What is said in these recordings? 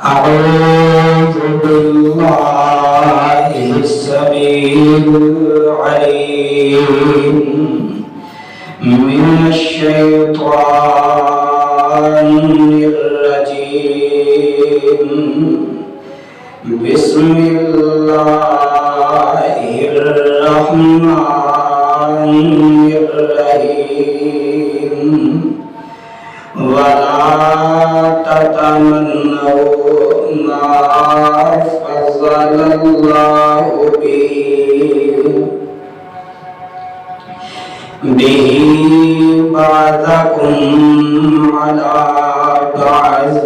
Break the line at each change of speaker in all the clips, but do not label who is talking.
أعوذ بالله السميع العليم من الشيطان الرجيم بسم الله الرحمن الرحيم ولا تتمنوا ما فضل الله به بعضكم على بعض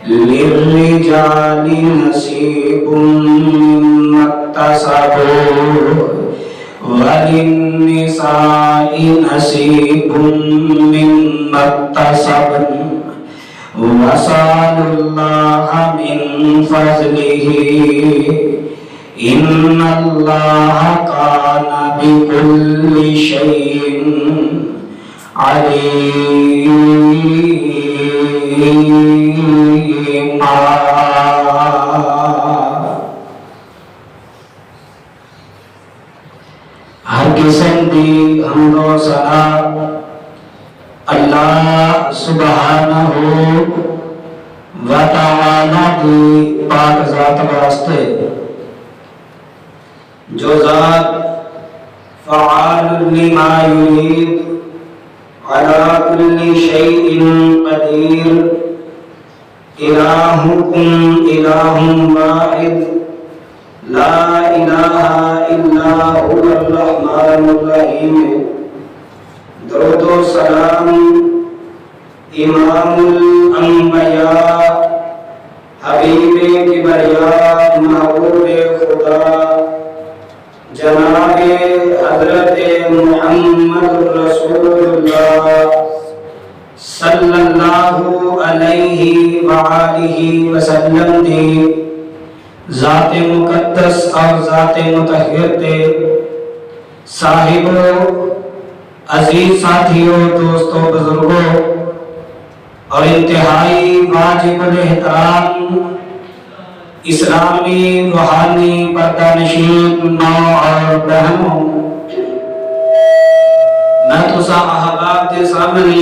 للرجال نصيب مما اكتسبوا وللنساء نصيب مما اكتسبن واسألوا الله من فضله إن الله كان بكل شيء عليما. ہر قسم کی حمد و ثنا اللہ سبحانہ و تعالی کی پاک ذات واسطے، جو ذات فعال لما یرید علی کل شیء قدیر، الہکم الہ واحد لا الہ الا هو الرحمن الرحیم. درود و سلام امام الانبیاء، حبیب کبریاء، محبوب خدا، جناب حضرت محمد رسول اللہ صلی اللہ علیہ وآلہ وسلم دی ذات مقدس اور ذات مطہر تے صاحبوں، عزیز ساتھیوں، دوستوں، بزرگوں اور انتہائی واجب الاحترام اسلامی روحانی پردہ نشین ماں اور بہنوں، میں تسا احباب کے سامنے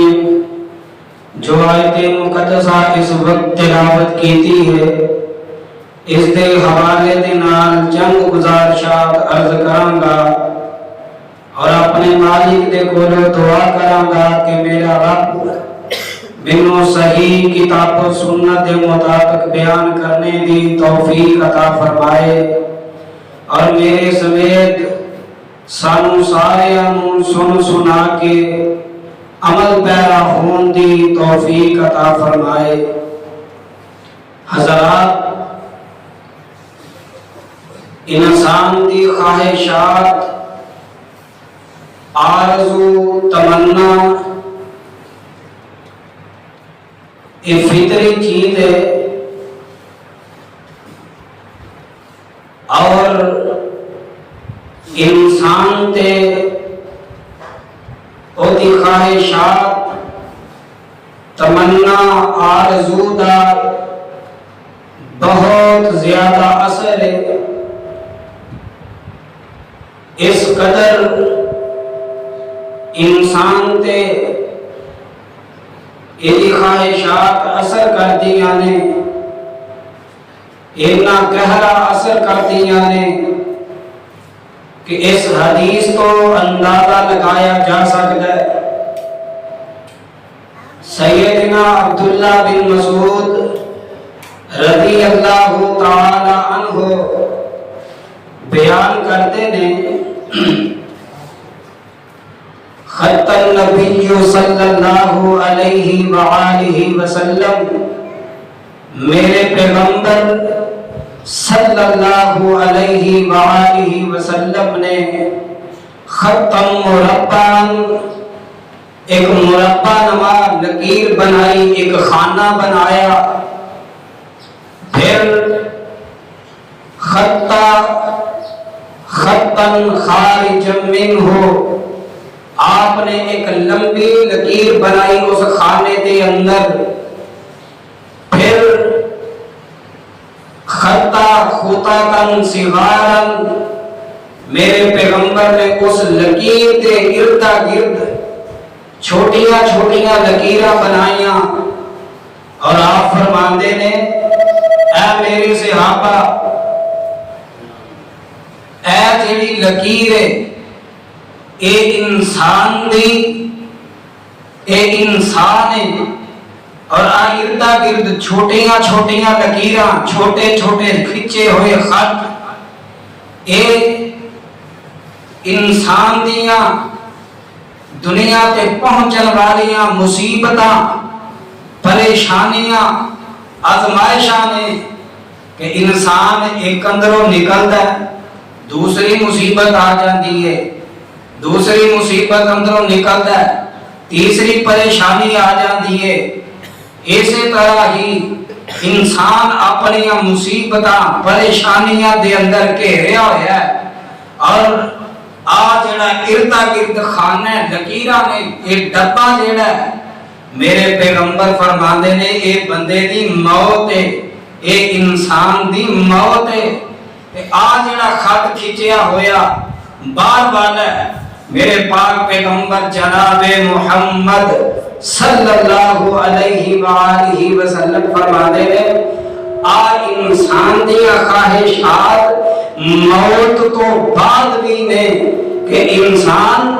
جو آیت مقدسہ اس وقت تلاوت کیتی ہے، اس دے حوالے دے نال چند گزارشات عرض کراں گا اور اپنے مالک دے کولوں دعا کراں گا کہ میرا رب بنو صحیح کتاب و سنت کے مطابق بیان کرنے دی توفیق عطا فرمائے اور میرے سمیت سانو سارے سن سنا کے عمل پیرا ہون دی توفیق عطا فرمائے. حضرات، انسان دی خواہشات، آرزو، تمنا یہ فطری چیز ہے اور انسان تے او دی خواہشات، تمنا، آرزو دا بہت زیادہ اثر ہے. اس قدر انسان تے یہ خواہشات اثر کرتیاں نے، اتنا گہرا اثر کرتیاں نے کہ اس حدیث کو اندازہ لگایا جا سکتا ہے. سیدنا عبداللہ بن مسعود رضی اللہ تعالی عنہ بیان کرتے ہیں، خط النبی صلی اللہ علیہ وآلہ وسلم، میرے پیغمبر صلی اللہ علیہ وآلہ وسلم نے خطم مربع، ایک مربع نما لکیر بنائی، ایک خانہ بنایا، پھر خطن خارج منہ، آپ نے ایک لمبی لکیر بنائی اس خانے کے اندر، پھر خطا خطاطن صغارن، میرے پیغمبر نے اس لکیر کے ارد گرد چھوٹیاں چھوٹیاں لکیراں بنائیاں، اور آپ فرماندے نے اے میری صحابہ، اے جیڑی لکیر ہے اے انسان دی، اے انسان ہے، اور ارد گرد چھوٹیاں چھوٹیاں لکیراں، چھوٹے چھوٹے کھچے ہوئے خط، اے انسان دیاں دنیا تے پہنچن والیاں مصیبتاں پریشانیاں آزمائشاں نے کہ انسان ایک اندروں نکلتا ہے، دوسری مصیبت آ جاتی ہے، دوسری مصیبت اندروں نکلتا ہے، تیسری پریشانی آ جاتی ہے۔ اسی طرح ہی انسان اپنی مصیبتاں پریشانیاں دے اندر گھیریا ہوا ہے، اور جڑا ارد گرد خانہ لکیراں نے، یہ ڈبا جڑا ہے، میرے پیغمبر فرماندے نے اے بندے دی موت ہے، اے انسان دی موت ہے۔ جڑا خط کھچیا ہویا بار بار ہے، میرے پاک پیغمبر جناب محمد صلی اللہ علیہ وآلہ وسلم فرماندے نے انسان دی خواہشات موت تو بعد بھی نے کہ انسان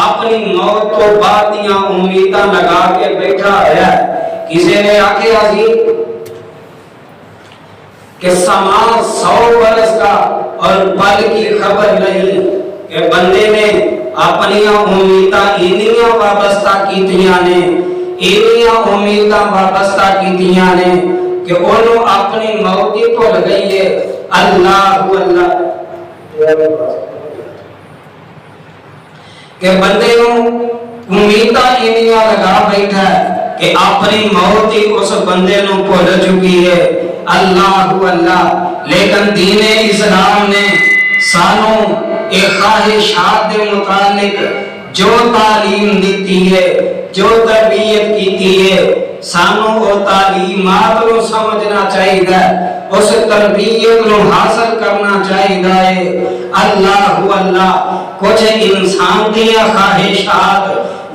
اپنی موت تو بعد دیاں امیداں لگا کے بیٹھا ہے۔ کسی نے آکھیا سی کہ سما 100 برس کا اور پل کی خبر نہیں، کہ بندے نے اپنی امیداں انیاں وابستہ کیتیاں نے، انیاں امیداں وابستہ کیتیاں نے کہ انہوں اپنی موت کی بھول گئی ہے۔ اللہ کہ بندے نوں امیداں انیاں لگا بیٹھا ہے کہ اپنی موت ہی اس بندے نوں بھول چکی ہے۔ اللہ لیکن دین اسلام نے سانوں ایک خواہشات دے متعلق جو تعلیم دیتی ہے، جو تربیت کیتی ہے، سانوں وہ تعلیمات کو سمجھنا چاہیے، اس تربیت کو حاصل کرنا چاہیے۔ اللہ کچھ انسان کی خواہشات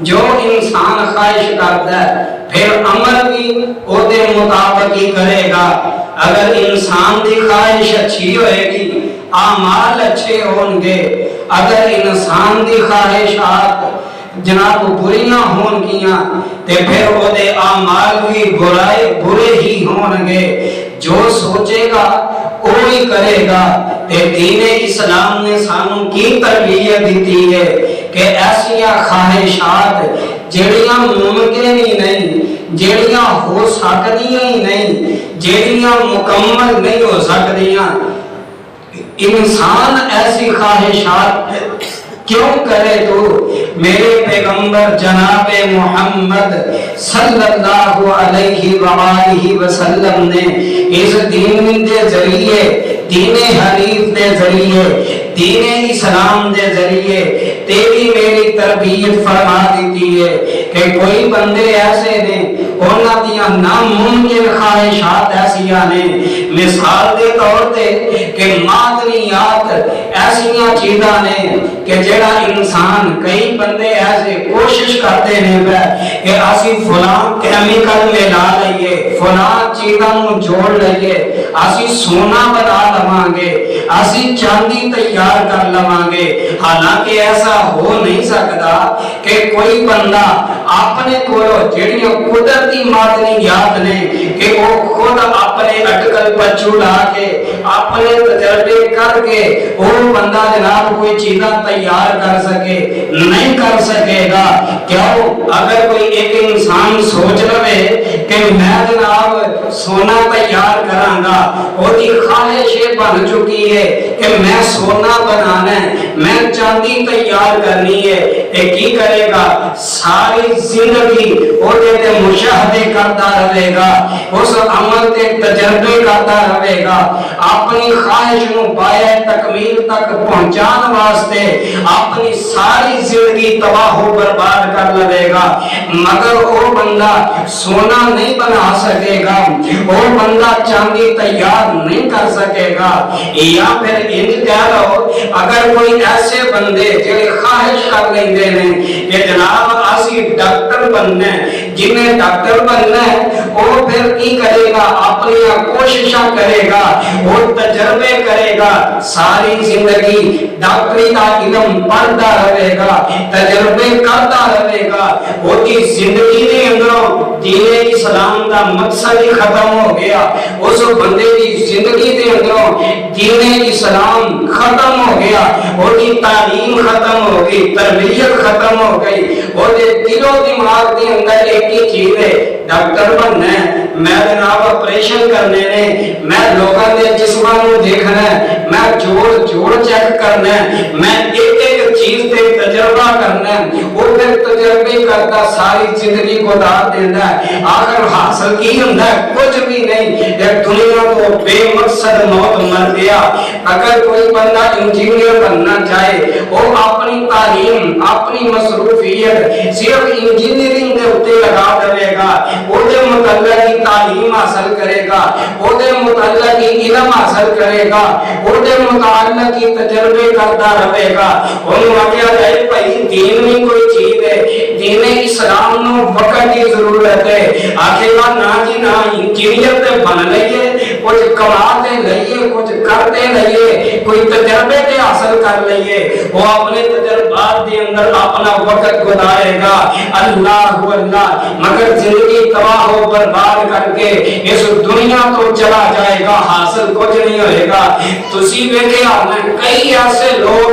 جو انسان خواہش کرتا ہے پھر عمل بھی وہ دے مطابق ہی کرے گا۔ اگر انسان کی خواہش اچھی ہوئے گی اعمال اچھے ہوں گے، اگر انسان کی خواہشات جناب بریاں ہون گیاں تے پھر وہ دے اعمال بھی برے ہی ہون گے۔ جو سوچے گا وہی کرے گا۔ تے دین اسلام نے سانوں کی تربیت دیتی ہے کہ ایسیاں خواہشات جڑیاں ممکن ہی نہیں، جڑیاں ہو سکدیاں ہی نہیں، جڑیاں مکمل نہیں ہو سکدیاں، انسان ایسی خواہشات کیوں کرے؟ تو میرے پیغمبر جناب محمد صلی اللہ علیہ وآلہ وسلم نے اس دین دے ذریعے، دین حنیف دے ذریعے، دین اسلام دے ذریعے تیری میری تربیت فرما دیتی ہے کہ کوئی بندے ایسے نے انہاں دیاں ناممکن خواہشات ایسیاں نے، مثال دے طور تے کہ معدنیات ایسیاں چیزاں نے کہ جڑا انسان، کئی بندے ایسے کوشش کرتے ہیں کہ اسی فلاں کیمیکل میں لا لئیے، فلاں چیزاں جوڑ لئیے، اسی سونا بنا لواں گے، اسی چاندی تیار کر لواں گے۔ حالانکہ ایسا ہو نہیں سکتا کہ کوئی بندہ اپنے کو جڑیاں قدرتی معدنیات نے کہ وہ خود اپنے اٹکل پچو لا کے اپنے تجربے کر کے وہ بندہ جناب کوئی چیزاں تیار کر سکے، نہیں کر سکے گا۔ کیوں؟ اگر کوئی ایک انسان سوچ لے کہ میں جناب سونا تیار کراں گا، وہ دی خواہش بن چکی ہے کہ میں سونا بنانا ہے، میں چاندی تیار کرنی ہے، تے کی کرے گا؟ ساری زندگی وہ تے مشاہدے کرتا رہے گا، اس عمل تے تجربے کرتا رہے کرے گا اپنی خواہش نو پائے تکمیل تک پہنچان واسطے اپنی ساری زندگی تباہ و برباد کر لے گا، مگر وہ بندہ سونا نہیں بنا سکے گا، وہ بندہ چاندی تیار نہیں کر سکے گا۔ یا پھر انج کہہ لو اگر کوئی ایسے بندے جڑے خواہش کر لیندے نے کہ جناب اسی ڈاکٹر بننا ہے، جنہیں ڈاکٹر بننا ہے وہ پھر کی کرے گا، اپنی کوششاں کرے گا، وہ تجربے کرے گا، ساری زندگی ڈاکٹری کا علم پڑھتا رہے گا، تجربے کرتا رہے گا، وہ کی زندگی دے اندروں دین اسلام دا مقصد ہی ختم ہو گیا، اس بندے کی زندگی دے اندروں دین اسلام ختم ہو گیا، وہ کی تعلیم ختم ہو گئی، تربیت ختم ہو گئی، وہ دے دل و دماغ دے اندر ایک ہی چیز ہے ڈاکٹر بننا ہے، میں جناب آپریشن کرنے نے، میں لوگوں دے جسماں نوں دیکھنا ہے، میں جوڑ چیک کرنا ہے، میں ایک ایک چیز تے تجربہ کرنا ہے، وہ پھر تجربے کرتا ساری زندگی گزار دیتا ہے، آخر حاصل کی ہوندا ہے کچھ بھی نہیں، یہ دنیا تو بے مقصد موت مر گیا۔ اگر کوئی بندہ انجینئر بننا چاہے وہ اپنی تعلیم اپنی مصروفیت صرف انجینئرنگ دے اوتے لگا دے گا، وہ دے متعلق کی تعلیم حاصل کرے گا، وہ دے متعلق کی علم حاصل کرے گا، وہ دے متعلق کی تجربے کرتا رہے گا، انہوں آگیا جائے بھائی دین میں کوئی چیز ہے، دین اسلام نو وقت کی ضرورت ہے، آخر گا نا جی نا انجینئر تے بن لئیے، کچھ کماتے لئیے، کچھ کرتے لئیے، کوئی تجربے تے حاصل کر لئیے، وہ اپنے تجربات دے اندر اپنا وقت گزارے گا، اللہ مگر زندگی تباہ و برباد کر کے اس دنیا تو چلا جائے گا، حاصل کچھ نہیں ہوئے گا۔ تسی ویکھے آنے کئی ایسے لوگ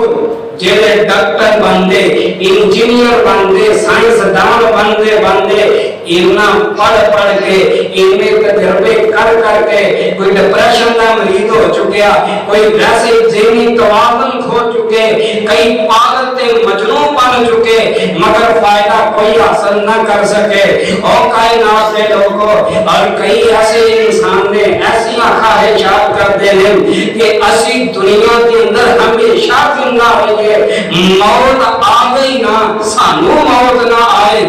جیلے ڈاکٹر بندے، انجینئر بندے، سائنسدان بندے انہاں پڑھ کے انہیں تجربے کر کے کوئی ڈپریشن کا مریض ہو چکیا، کوئی ویسے ذہنی توازن کھو چکے، کئی پاگل تے مجنون بن چکے، مگر فائدہ کوئی حاصل نہ کر سکے۔ اور کائنات کے لوگوں اور کئی ایسے انسان نے ایسی خواہشات کرتے ہیں کہ اسی دنیا کے اندر ہمیشہ زندہ رہیے، موت آ گئی نہ سانو موت نہ آئے،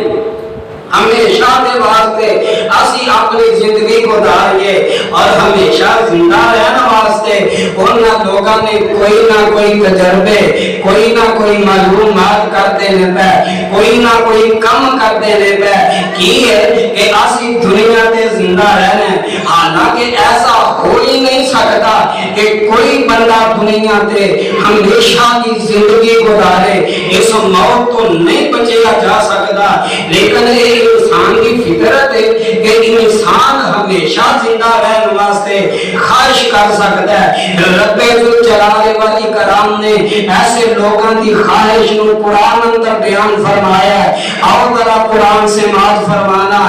ہمیشہ دے واسطے اسی اپنی زندگی کو داریے اور ہمیشہ زندہ رہنا واسطے انہاں لوگاں نے کوئی نہ کوئی تجربے، کوئی نہ کوئی معلومات کرتے رہتا ہے، کوئی نہ کوئی کم کرتے رہتا ہے، کی ہے کہ اسی دنیا تے زندہ رہنا ہے۔ حالانکہ ایسا ہو ہی نہیں سکتا کہ کوئی بندہ دنیا تے ہمیشہ کی زندگی گزارے، اس موت تو نہیں بچیا جا سکتا، لیکن انسان کی فطرت ہے کہ انسان ہمیشہ زندہ رہنے واسطے خواہش کر سکتا ہے۔ رب جلال والی کرام نے ایسے لوگوں کی خواہش نو قرآن اندر بیان فرمایا ہے، اور ذرا قرآن سے مات فرمانا۔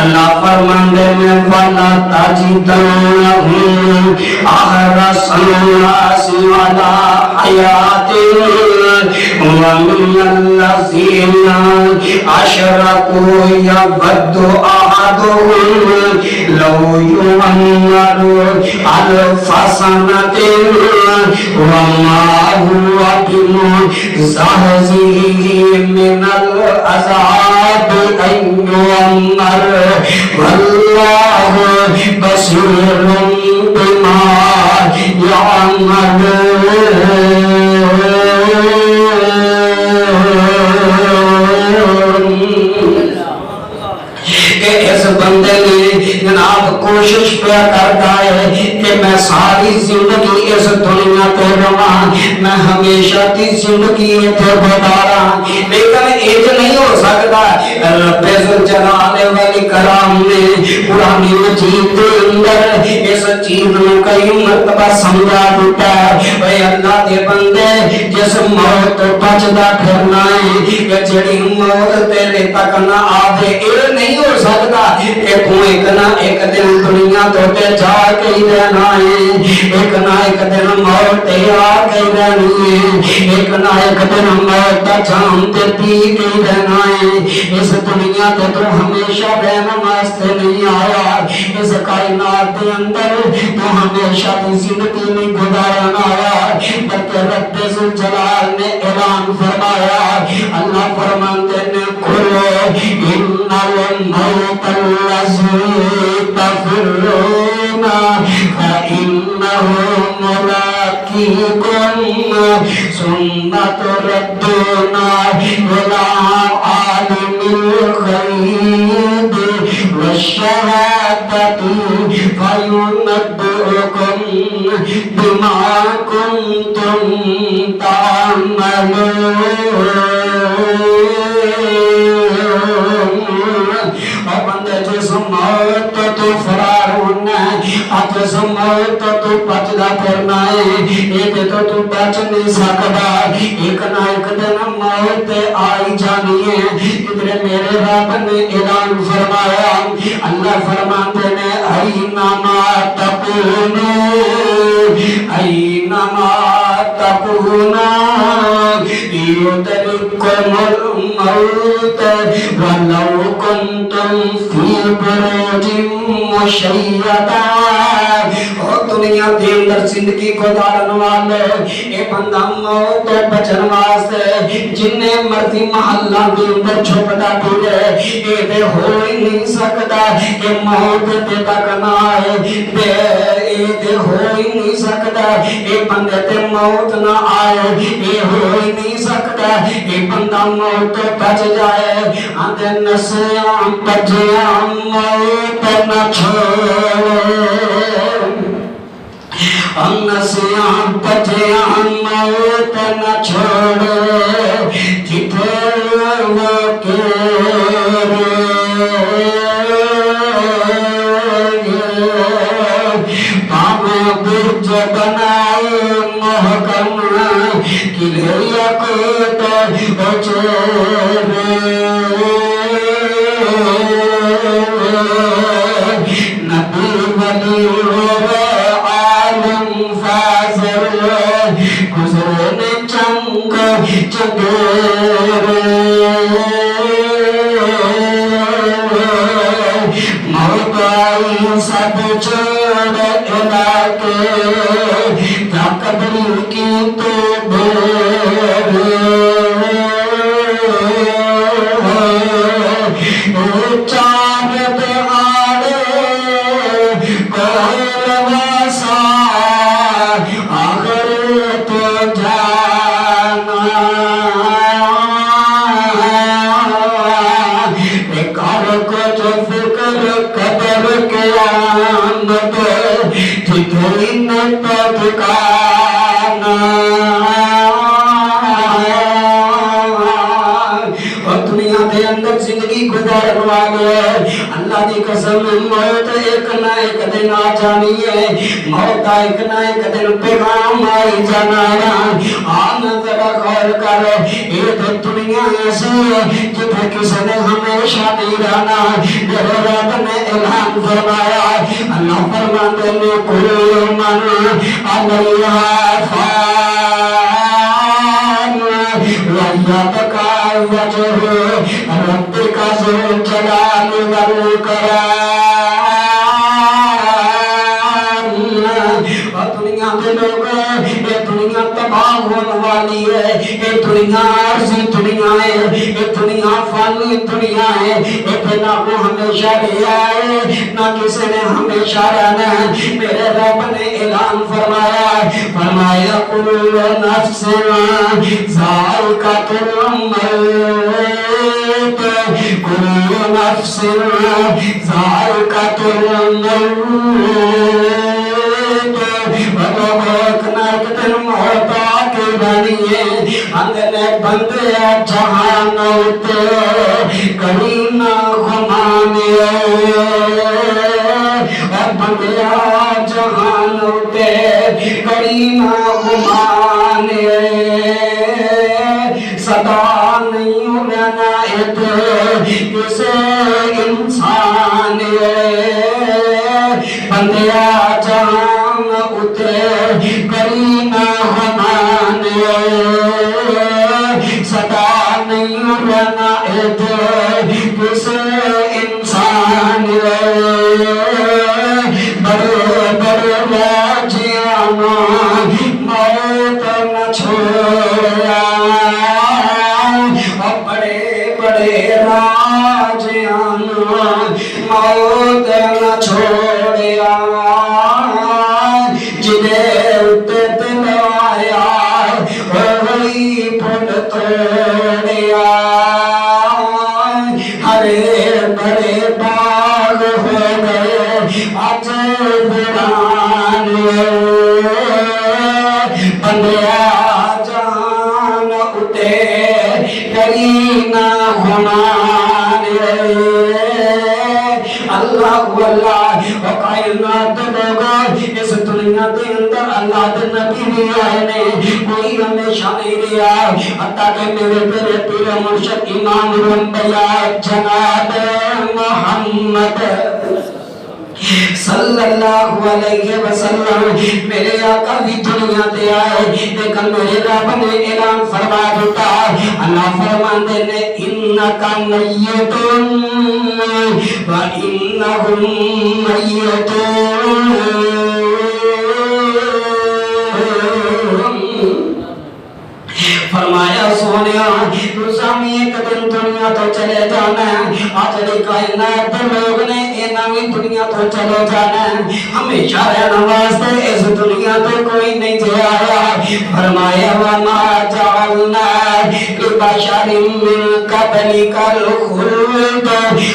اللہ فرماندے میں وَلَا تَجِدَنَّهُمْ أَحْرَصَ النَّاسِ عَلَىٰ حَيَاةٍ وَمِنَ الَّذِينَ أَشْرَكُوا يَوَدُّ أَحَدُهُمْ لَوْ يُعَمَّرُ أَلْفَ سَنَةٍ وَمَا هُوَ بِمُزَحْزِحِهِ مِنَ الْعَذَابِ أَن يُعَمَّرَ وَاللَّهُ بَصِيرٌ بِمَا يَعْمَلُونَ۔ اس بندے نے جناب کوشش پہ کرتا ہے کہ میں ساری زندگی اس دنیا پہ رہاں، میں ہمیشہ کی زندگی پہ گزارا، لیکن ایک نہیں ہو سکتا۔ رب جلال والی کرام نے قرآن مجید کے اندر اس چیز میں کئی مرتبہ سمجھا دیتا ہے، اے اللہ دے بندے جس موت تو بچدا پھرنا ہے کہ جڑی موت تیرے تک نہ آوے اے نہیں ہو سکتا کہ تو ایک نہ ایک دن دنیا تو تے جا کے ہی رہنا ہے ایک نہ ایک دن موت تے آ کے رہنی ہے ایک نہ ایک دن موت دا جام تے پی کے رہنا ہے اس دنیا تے تو ہمیشہ رہنا واسطے نہیں آیا اس کائنات دے اندر تو ہمیشہ دی زندگی میں گزارنا آیا بلکہ رب ذوالجلال نے اعلان فرمایا اللہ فرماتے ہیں کھلو ان الموت الذی تفرون فإنه ملاقيكم ثم تردون إلى عالم الغيب والشهادة فينبئكم بما كنتم تعملون تو فرار ہونا ہے جس موت تو بچدا پھرنا ہے ایک تو بچ نہیں سکتا ایک نہ ایک دن موت آئی جانی ہے ادھر میرے رب نے اعلان فرمایا اللہ فرماتے ہیں اینما تکونوا یدرککم الموت ولو کنتم فی بروج مشیدہ اور دنیا دے اندر زندگی گزارن والے اے بندہ موت تو بچن واسطے جن مرضی محلہ دے اندر چھپتا پھرے اے دے ہو ہی نہیں سکتا کہ موت دے تک نہ آئے اے دے ہو ہی نہیں سکتا اے بندے تے موت نہ آئے اے ہو ہی نہیں سکتا اے بندہ موت تو بچ جائے آدھے نسیاں بجیاں موت نہ چھوڑے نسیاں بجیاں موت نہ چھوڑے جتھے وہ کیرے پاویں برج بنائے محکم قلعے کوٹ اچھے نبی ولی ہوئے عالم فاضل گزرنے چنگ چگیرے موت آئی سب چھوڑ علاقے کیا قبری کی تو بیرے چاند بہارے کوئی واسا آخر تو جانا بیکار کو جو فکر قدر قیامت جتنی نتا ٹھکانا اور دنیا دے اندر زندگی گزارن والے اللہ دی قسم موت ایک نہ ایک دن آ جانی ہے موت ایک نہ ایک دن پیغام آئی جانا ہے آنا ذرا غور کرو یہ تو دنیا ایسی ہے جتنے کسی نے ہمیشہ نہیں رہنا میرے رب نے اعلان فرمایا اللہ فرماتے ہیں کل من علیہا فان وَيَبْقَى وَجْهُ رَبِّكَ ذُو الْجَلَالِ وَالْإِكْرَامِ اور دنیا میں لوگ یہ دنیا تباہ ہونے والی ہے یہ دنیا عارضی دنیا ہے یہ دنیا فانی دنیا ہے یہ نہ وہ ہمیشہ رہا ہے نہ کسی نے ہمیشہ رہنا ہے میرے رب نے اعلان فرمایا کل نفس ذائقۃ الموت کل نفس ذائقۃ الموت اندر بندے جہان ہوتے کبھی نہ گھمانے اور بندے جہان تے کرینا گمان صدا نہیں رہنا ایت کسے انسان بندیا جہان تے کرینا گمان صدا نہیں رہنا ایت کسے انسان بڑے بڑے راجیاں موت نہ چھوڑا بڑے بڑے راجیاں موت نہ چھوڑیا جدے اتے دل آیا وہی پھل توڑیا ہرے بڑے باغ ہو گئے آج ویران بندیا جان اتے کرینا گمان اللہ اللہ کائنات لوگا اس دنیا دے اندر اللہ دے نبی بھی آئے نے کوئی ہمیشہ نہیں رہا حتیٰ کہ میرے پیرے پیر مرشد امام الانبیاء جناب محمد صلی اللہ علیہ وسلم میرے آقا بھی دنیا تے آئے لیکن میرے رب نے اعلان فرما دیتا اللہ فرماندے نے انکا میتون و انہم میتون فرمایا سونیا روزامی ایک دن دنیا تو چلے جانا ہے آج دی کائنات لوگ نے انہی دنیا تو چلے جانا ہے ہمیشہ رہنا واسطے اس دنیا تو کوئی نہیں جے آیا فرمایا وما جعلنا لبشر من قبلک الخلد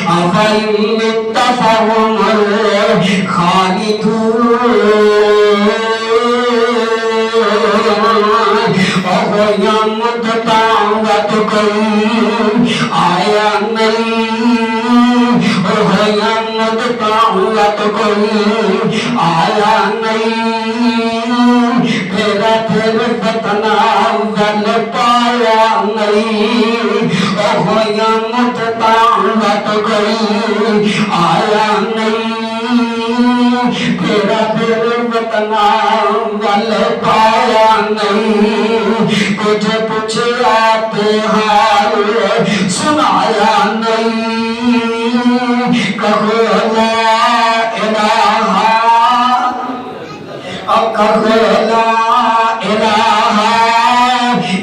افإن مت فهم الخالدون یا مدتاوت کوئی آیا نہیں یا مدتاوت کوئی آیا نہیں پھر فتنہ ول پایا نہیں یا مدتاوت کوئی آیا نہیں پھر فتنہ ول پایا نہیں کچھ پوچھا تے حال سنایا نہیں کہو لا الہ کہو لا الہ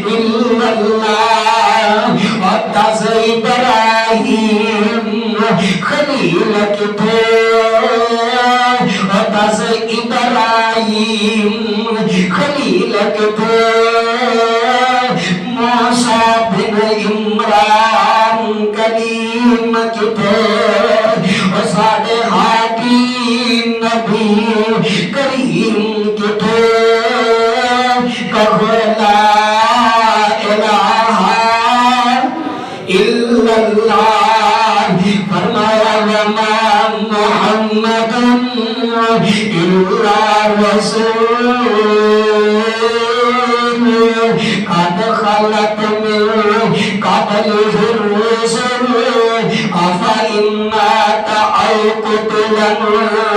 الا اللہ وتز ابراہیم خلیل کتے وتز ابراہیم خلیل کتے موسیٰ بن عمران کلیم کتے وساڑے حاکی نبی کریم کتے کہو لا الہ الا اللہ فرمایا وما محمد الا رسول قد خلت من قبله الرسل افإن مات أو قتل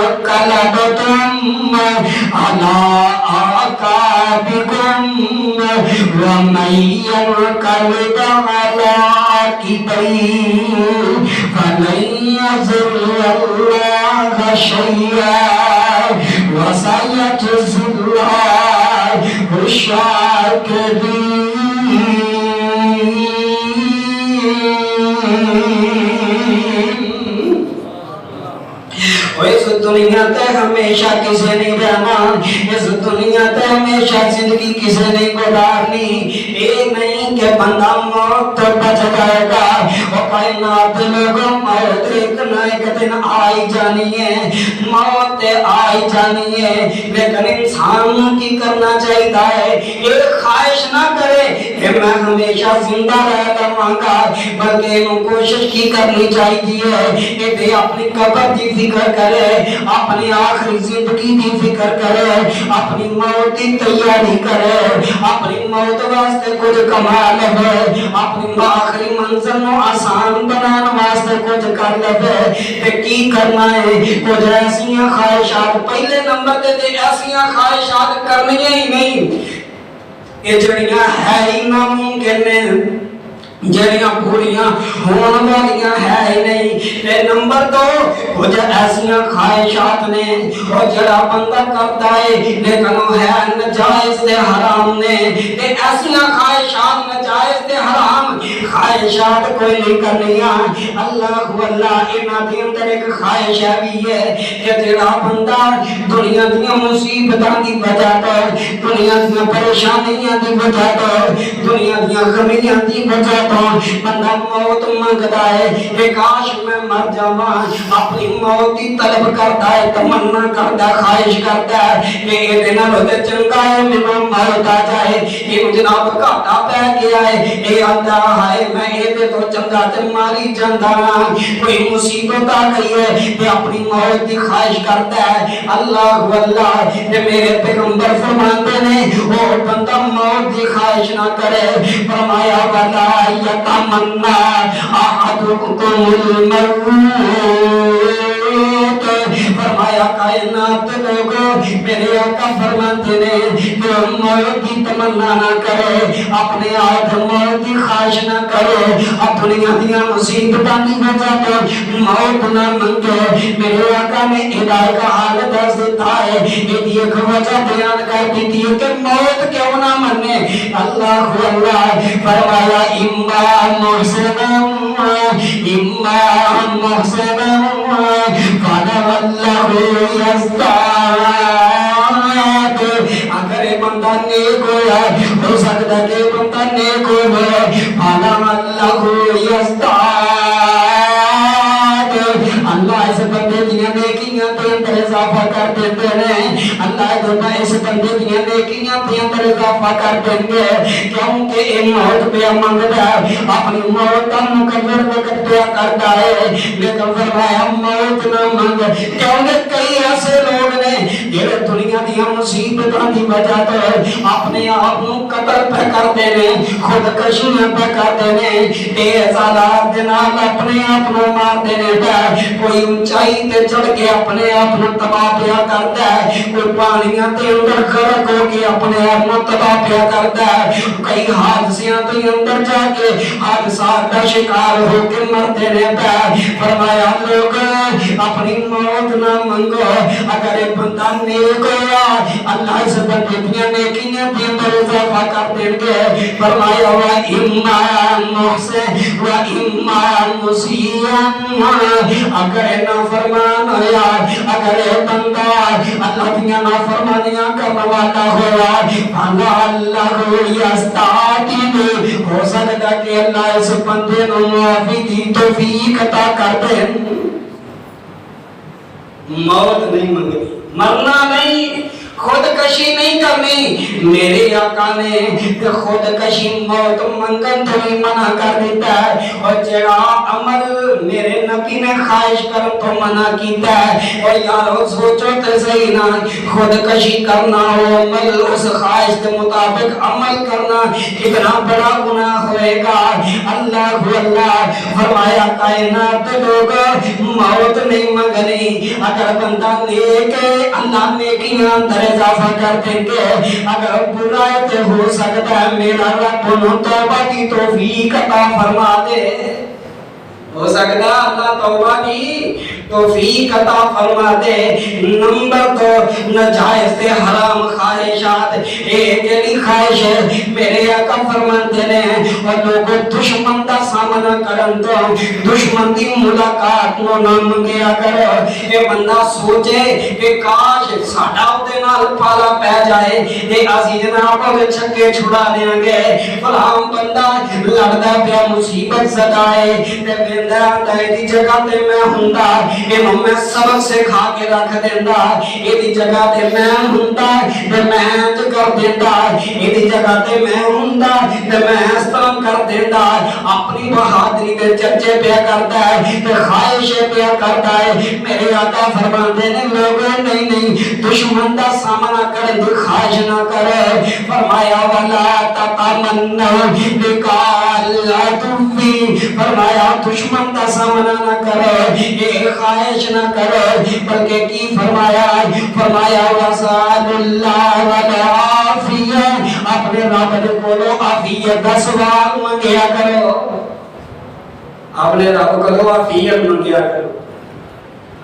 انقلبتم على أعقابكم ومن ينقلب على عقبيه فلن يضر الله شيئا وسيجزي الله الشاكرين اس دنیا تے ہمیشہ کسے نہیں رہنا اس دنیا تے ہمیشہ زندگی کسے نہیں گزارنی اے نہیں کہ بندہ موت تو بچ جائے گا وہ کائنات لوگوں موت ایک نہ ایک دن آئی جانی ہے، موت آئی جانی ہے، لیکن انسان کی کرنا چاہیے ہے ایک خواہش نہ کرے کہ میں ہمیشہ زندہ رہ لوں گا، بلکہ انہوں کوشش کی کرنی چاہیے کہ اپنی قبر کی فکر کرے، اپنی آخری زندگی کی فکر کرے، اپنی موت کی تیاری کرے، اپنی موت واسطے کچھ کما لے، اپنی آخری منزل کو آسان بنانے واسطے کچھ کر لے، تے کی کرنا ہے؟ کچھ ایسیاں خواہشات پہلے نمبر تے ایسیاں خواہشات کرنی ہی نہیں یہ جڑیاں ہے ہی ناممکن نے، جڑیاں پوریاں ہون والیاں ہے ہی نہیں۔ تے نمبر 2 کچھ ایسیاں خواہشات نے وہ جڑا بندہ کرتا ہے لیکن وہ ہے ناجائز تے حرام نے، تے ایسیاں خواہشات ناجائز تے حرام خواہشات کوئی نہیں کرنیاں۔ اللہ اللہ انہاں دے اندر ایک خواہش بھی ہے کہ جڑا بندہ دنیا دی مصیبتاں دی وجہ تو، دنیا دی پریشانیاں دی وجہ تو، دنیا دی غمیاں دی وجہ تو بندہ موت منگتا ہے کہ کاش میں مر جاواں، اپنی موت کی طلب کرتا ہے، تمنا کرتا ہے، خواہش کرتا ہے کہ یہ دن ہوتے چنگا ہے مینوں موت آ جائے، یہ جناب گھاٹا پہ گیا ہے، یہ آتا ہے میں یہ تو چنگا تے ماری جاندا ہاں، کوئی مصیبت آ گئی ہے کہ اپنی موت کی خواہش کرتا ہے۔ اللہ اللہ کہ میرے پیغمبر فرماتے ہیں وہ بندہ موت کی خواہش نہ کرے، فرمایا ولا یتمنا احدکم الموت، فرمایا کائنات لوگوں میرے آقا فرماتے ہیں کہ موت کی تمنا نہ کرے، اپنے آپ موت کی خواہش نہ کرے، اپنی دنیا مصیبتاں کی وجہ تو موت نہ منگے۔ میرے آقا نے ہدایت کا حال دس دیتا ہے، یہ ایک وجہ بیان کر دیتی ہے کہ موت کیوں نہ منے۔ اللہ اللہ فرمایا اما محسنا فلعلہ یزداد، اگر بندہ نیک ہوا ہو سکتا ہے کہ بندہ نیک ہوا فلعلہ یزداد، اللہ اس بندے دیا نیکیاں تے اندر اضافہ کر دیتے ہیں، اللہ اس بندے دیا نیکیاں تے اندر اضافہ کر دیں گے، کیونکہ یہ موت پہ منگتا ہے، اپنی موت کا مقرر وقت پہ کرتا ہے، لیکن فرمایا موت نہ منگ، کیونکہ کئی ایسے لوگ نے جڑے دنیا دیا مصیبتاں دی وجہ تو اپنے آپ کو قتل پہ کرتے ہیں، خودکشیاں پہ کرتے ہیں، تیز آلات دے نال اپنے آپ کو مارتے ہیں، کوئی اونچائی تے چڑھ کے اپنے آپ کو تباہ پیا کرتا ہے، کوئی پانیاں تے اندر غرق ہو کے اپنے آپ کو تباہ پیا کرتا ہے، کئی حادثیاں تے اندر جا کے حادثات کا شکار ہو کے مرتے رہتا ہے۔ فرمایا لوگ اپنی موت نہ منگو، اگر ایک بندہ نیک ہوا اللہ اس بندے دیا نیکیاں تے اندر اضافہ کر دیں گے۔ فرمایا وَإِمَّا مُحْسِنٌ وَإِمَّا مُسِيءٌ، اگر نافرمان ہویا، اگر بندہ اللہ دیا نافرمانیاں کرنے والا ہوا فَلَعَلَّهُ يَسْتَعْتِبُ، ہو سکتا کہ اللہ اس بندے نو معافی دی توفیق عطا کر دے۔ موت نہیں منگنی، مرنا نہیں، خودکشی نہیں کرنی۔ میرے آقا نے خودکشی موت منگن تو ہی منع کر دیتا ہے، اور جڑا عمل میرے نبی نے خواہش کر تو منع کیتا ہے، اور یارو سوچو تے صحیح نہ خودکشی کرنا ہو عمل اس خواہش کے مطابق عمل کرنا کتنا بڑا گناہ ہوئے گا۔ اللہ اللہ فرمایا کائنات لوگ موت نہیں منگنی، اگر بندہ نیک ہے اللہ نیکیاں اندر اضافہ کر دیں گے، اگر برا ہے تو ہو سکتا ہے میرا رب انہوں توبہ کی توفیق عطا فرما دے، ہو سکتا ہے اللہ توبہ کی توفیق عطا فرما دے۔ نمبر 2 ناجائز تے حرام خواہشات، یہ جڑی خواہش ہے میرے آقا فرماتے نے اور لوگوں دشمن دا سامنا کرن تو دشمن دی ملاقات نو نہ منگیا کرو یہ بندہ سوچے کہ کاش ساڈا اودے نال پالا پہ جائے یہ اسی جناب دے چھکے چھڑا دیاں گے فلاں بندہ لگدا پیا مصیبت سدائے تے بندہ آندا دی جگہ تے میں ہوندا اینو میں سبق سکھا کے رکھ دیندا ایدی جگہ تے میں ہوندا تے میں انج کر دیندا ایدی جگہ تے میں ہوندا تے میں اس طرح کر دیندا اپنی بہادری دے چرچے پیا کردا ہے تے خواہش پیا کردا ہے میرے آقا فرماندے نے لوگوں نہیں دشمن دا سامنا کرن دی خواہش نہ کرے فرمایا والا تتمنا بقال عدوی فرمایا دشمن دا سامنا نہ کرے یہ خواہش نہ کرے بلکہ کی فرمایا وسال اللہ والعافیہ اپنے رب دے کولوں عافیت دا سوال منگیا کرو اپنے رب کولوں عافیت منگیا کرو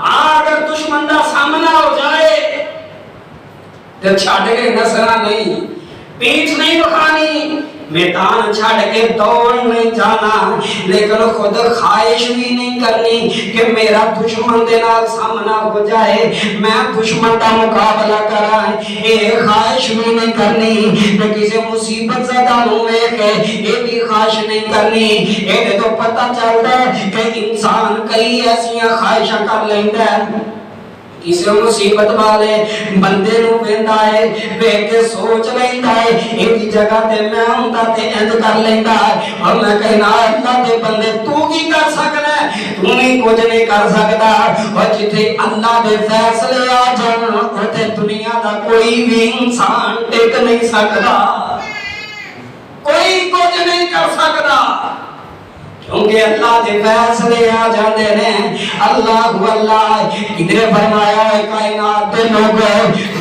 اگر دشمن دا سامنا ہو جائے تو چھاڑ کے نسنا نہیں پیٹھ نہیں بکھانی میدان چھاڑ کے دوڑ نہیں جانا لیکن خود خواہش بھی نہیں کرنی کہ میرا دشمن دے نال سامنا ہو جائے میں دشمن کا مقابلہ کرائیں یہ خواہش بھی نہیں کرنی کہ کسی مصیبت زدہ ہوئے کہ یہ بھی خواہش نہیں کرنی یہ تو پتہ چلتا ہے کہ انسان کئی ایسیاں خواہشاں کر لیندہ ہے کسی مصیبت والے بندے نو ویندا ہے ویکھ کے سوچ لیندا ہے ایدی جگہ تے میں ہوندا تے انج کر لیندا اور میں کہنا اللہ دے بندے تو کی کر سکدا ہے تو نہیں کچھ نہیں کر سکدا اور جتھے اللہ دے فیصلے آ جان اوتھے دنیا دا کوئی بھی انسان ٹک نہیں سکدا کوئی کچھ نہیں کر سکدا کیونکہ اللہ دے فیصلے آ جاندے نے اللہ کدھر فرمایا ہے کائنات دے لوگ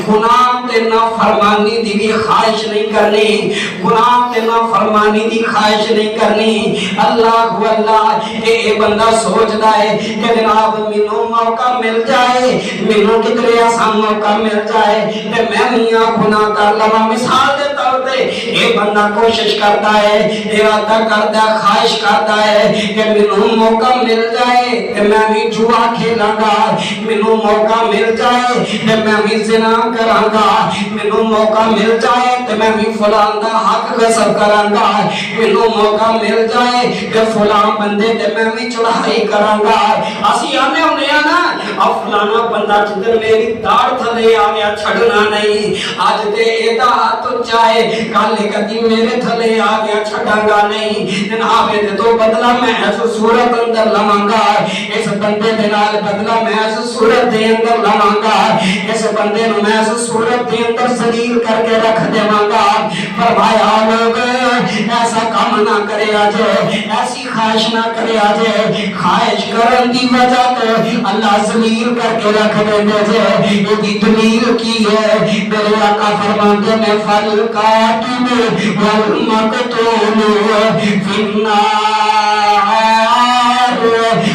گناہ تے نافرمانی دی بھی خواہش نہیں کرنی گناہ تے نافرمانی دی خواہش نہیں کرنی اللہ اے بندہ سوچدا ہے کہ جناب مینوں موقع مل جائے مینوں کدھر ایسا موقع مل جائے تے میں میاں گناہ کر لواں مثال دے طور تے اے بندہ کوشش کرتا ہے ارادہ کرتا ہے خواہش کرتا ہے کہ مینوں موقع مل جائے کہ میں بھی جوا کھیلاں گا مینوں موقع مل جائے کہ میں بھی زنا کراں گا مینوں موقع مل جائے کہ میں بھی فلاں دا حق غصب کراں گا مینوں موقع مل جائے کہ فلاں بندے تے میں بھی چڑھائی کراں گا اسی آنے ہوندے ہیں نا اب فلانا بندہ جدھر میری داڑ تھلے آ گیا چھڑنا نہیں اج تے ایدا ہاتھ چاہے کل کدی میرے تھلے آ گیا چھڑاں گا نہیں جناب تے تو بدلہ میں اس صورت اندر لواں گا اس بندے دے نال بدلہ میں اس صورت دے اندر لواں گا اس بندے نو میں اس صورت دے اندر ذلیل کر کے رکھ دیواں گا فرمایا لوگ ایسا کام نہ کریا جے ایسی خواہش نہ کریا جے خواہش کرن دی وجہ تو اللہ ذلیل کر کے رکھ دیندے جے یہ دی دلیل کی ہے میرے آقا فرماتے ہیں فل قاتل والمقتول فی النار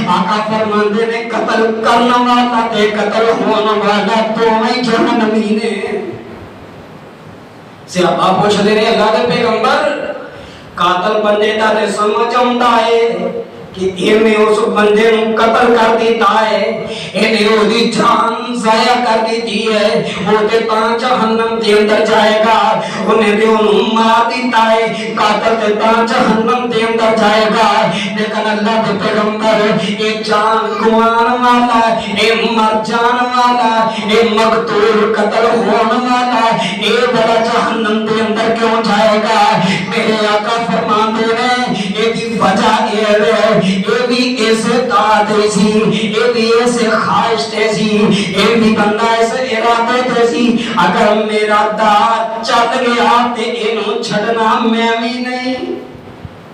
آقا فرماتے ہیں قتل کرنا والا تے قتل ہونا والا دوویں جہنمی نے صحابہ پوچھتے ہیں اللہ دے پیغمبر قاتل بندے دا تے سمجھ آوندا ہے کہ ایویں اس بندے نو قتل کر دیتا ہے ایویں او دی جان ضائع کر دیتی ہے وہ تے تاں جہنم دے اندر جائے گا انہیں تے اونوں مار دیتا ہے قاتل تے تاں جہنم دے اندر جائے گا لیکن اللہ دے پیغمبر اے جان گوان والا اے مر جان والا اے مقتول قتل ہون والا اے بڑا جہنم دے اندر کیوں جائے گا میرے آقا فرماندے ہیں اے دی وجہ اے یہ بھی اس طاعت سی یہ بھی اس خواہش سی یہ بھی بندہ اس ارادے تے سی اگر میرا داغ چل گیا تے اینوں چھڈنا میں بھی نہیں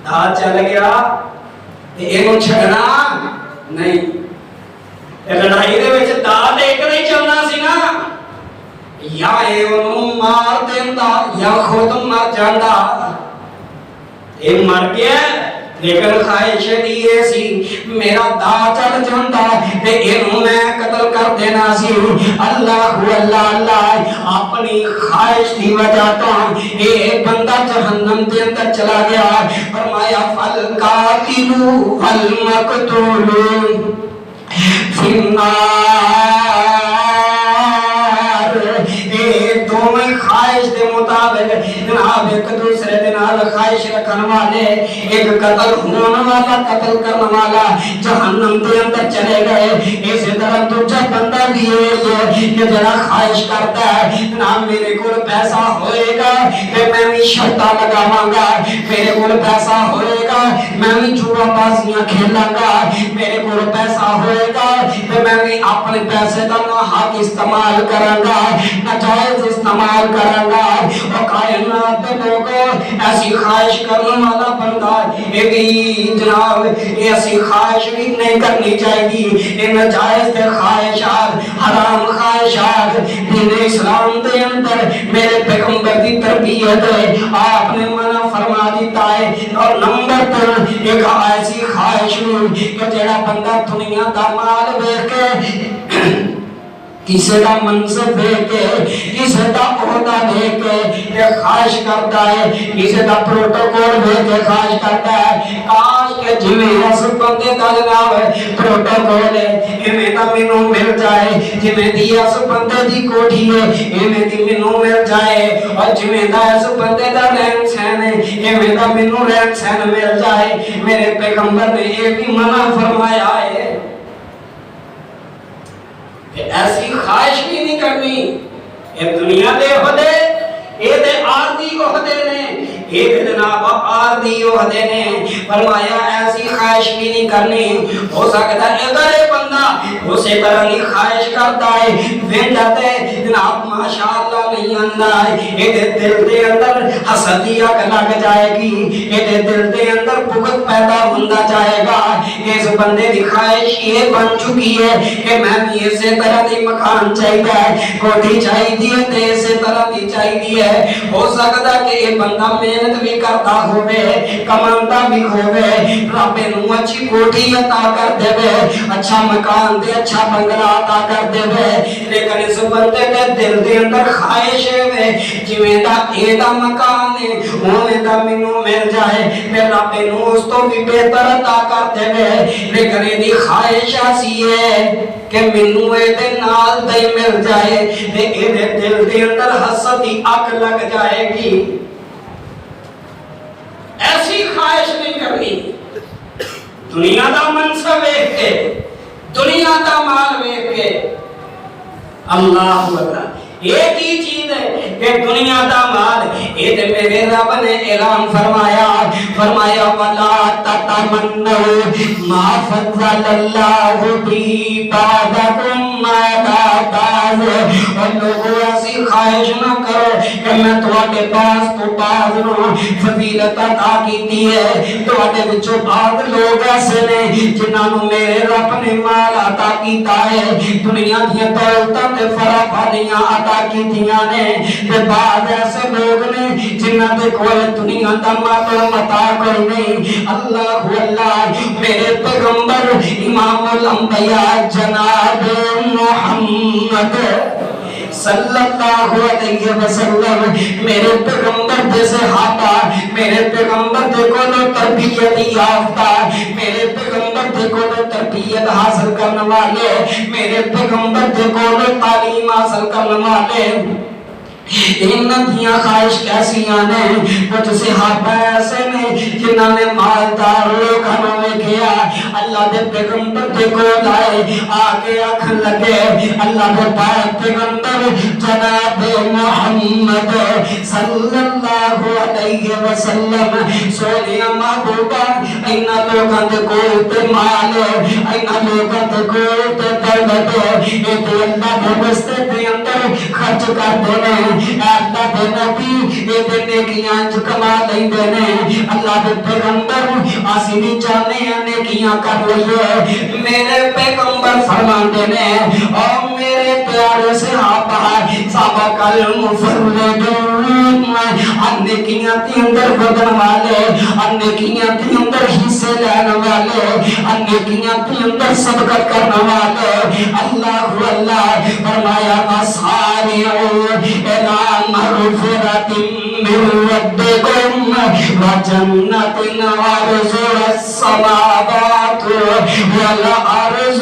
داغ چل گیا تے اینوں چھڈنا نہیں لڑائی دے وچ داغ ایک نہیں چلنا سی نا یا اینوں مار دیندا یا خود مر جاندا اے مر گیا لیکن خواہش دیے سی میرا دا چل جاندا تے اینوں میں قتل کر دینا سی۔ اللہ اللہ اللہ اپنی خواہش دی وجہ تو اے بندہ جہنم دے اندر چلا گیا۔ فرمایا فالقاتل والمقتول فی النار، دونوں خواہش دے مطابق جناب ایک دوسرے دے نال خواہش رکھن والے، ایک قتل ہونے والا قتل کرنے والا جہنم دے اندر چلے گئے۔ اسی طرح دوسرا بندہ بھی ہے کہ جڑا خواہش کرتا ہے جناب میرے کول پیسہ ہوئے گا تے میں بھی شرطاں لگاواں گا، میرے کول پیسہ ہوئے گا میں بھی جوا بازیاں کھیلاں گا، میرے کول پیسہ ہوئے گا تے میں بھی اپنے پیسے دا ناحق استعمال کراں گا، ناجائز استعمال کراں گا۔ اور کائنات دے لوگوں ایسی خواہش کرنے والا بندہ یہ بھی جناب ایسی خواہش بھی نہیں کرنی چاہیے۔ یہ ناجائز دے خواہشات، حرام خواہشات دین اسلام دے اندر میرے پیغمبر دی تربیت ہے، آپ نے منع فرما دیتا ہے۔ اور نمبر پر ایک ایسی خواہش کہ جڑا بندہ دنیا دا مال دیکھ کے، کسی دا منصب دے کے، کسی دا عہدہ دے کے یہ خواہش کرتا ہے، کسی دا پروٹوکول دے کے خواہش کرتا ہے۔ کاش کہ جویں اس بندے دا جناب پروٹوکول ہے ایویں دا مینوں مل جائے، جویں دی اس بندے دی کوٹھی ہے ایویں دی مینوں مل جائے، اور جویں دا اس بندے دا رہن سہن ہے ایویں دا مینوں رہن سہن مل جائے۔ میرے پیغمبر نے یہ بھی منع فرمایا ہے کہ ایسی خواہش بھی نہیں کرنی۔ یہ دنیا دے عہدے، یہ دے عارضی عہدے نے، یہ دے جناب عارضی عہدے نے۔ فرمایا ایسی خواہش بھی نہیں کرنی۔ ہو سکتا ہے اگر یہ بندہ اسی طرح کی خواہش کرتا ہے وینڈتے جناب ماشاءاللہ نہیں آندا ہے، یہ دے دل دے اندر حسدی اگ لگ جائے گی، یہ دے دل دے اندر بغض پیدا ہوندا جائے گا۔ اس بندے دی خواہش یہ بن چکی ہے کہ میں بھی اسی طرح دی مکان چاہیے، کوٹھی چاہیے تے اسی طرح دی چاہیے۔ ہو سکتا کہ یہ بندہ محنت بھی کرتا ہوئے، کماندا بھی ہوئے، رب نو اچھی کوٹھی عطا کر دے، اچھا مکان دے، اچھا بنگلہ عطا کر دے، لیکن اس بندے دے دل دے اندر خواہش ہے جویں دا اے دا مکان ہے اوویں دا مینوں مل جائے، میں رب نو اس تو بھی بہتر عطا کر دے، لیکن دی خواہش ایسی ہے کہ مینوں اے دے نال دے مل جائے تے اے دے دل دے اندر حسد دی اگ لگ جائے گی۔ ایسی خواہش نہیں کرنی۔ دنیا دا منصب دیکھ کے، دنیا دا مال دیکھ کے، اللہ اکبر ایک ہی چیز ہے کہ دنیا دا مال، یہ تے میرے رب نے اعلان فرمایا، فرمایا وَلَا تَتَمَنَّوْا مَا فَضَّلَ اللَّهُ بِهِ بَعْضَكُمْ عَلَىٰ بَعْضٍ۔ اور لوگوں ایسی خواہش نہ کرو کہ میں تواڈے پاس تو بعض نو فضیلت عطا کیتی ہے، تواڈے وچوں بعض لوگ ایسے نے جنہاں نو میرے رب نے مال عطا کیتا ہے، دنیا دی دولتاں تے فراوانیاں عطا کیتیاں نے، تے بعض ایسے لوگ نے جنہاں دے کول دنیا دا مال و متاع کوئی نہیں۔ اللہ اللہ میرے پیغمبر امام الانبیاء جناب محمد صلی اللہ علیہ وسلم، میرے پیغمبر دے صحابہ، میرے پیغمبر دے کولو تربیت یافتہ، میرے پیغمبر دے کولو تربیت حاصل کرنے والے، میرے پیغمبر دے کولو تعلیم حاصل کرنے والے، ان دیا خواہش کیسیاں نے؟ کچھ صحابہ ایسے نے جنہاں نے مالدار لوگوں نے کیا، اللہ دے پیغمبر دے کول آئے، آگے آکھن لگے اللہ دے پاک پیغمبر جناب محمد صلی اللہ علیہ وسلم، سونیا محبوبہ اینا لوگاں دے کول تے مال، اینا لوگاں دے کول تے دولت، اے تے اللہ دے راستے دے اندر خرچ کر دینے، اللہ دے نبی اے تے نیکیاں کما لیندے نے، اللہ دے پیغمبر اسی بھی چاہنے ہیں نیکیاں کر لئیے۔ میرے پیغمبر فرماندے نے اور میرے پیارے صحابہ سابق المفردون نیکیاں دے اندر ودن والے، نیکیاں دے اندر حصے لین والے، نیکیاں دے اندر صدقہ کرنے والے، اللہ اللہ فرمایا وَسَارِعُوا إِلَىٰ مَغْفِرَةٍ مِّن رَّبِّكُمْ وَجَنَّةٍ عَرْضُهَا السَّمَاوَاتُ وَالْأَرْضُ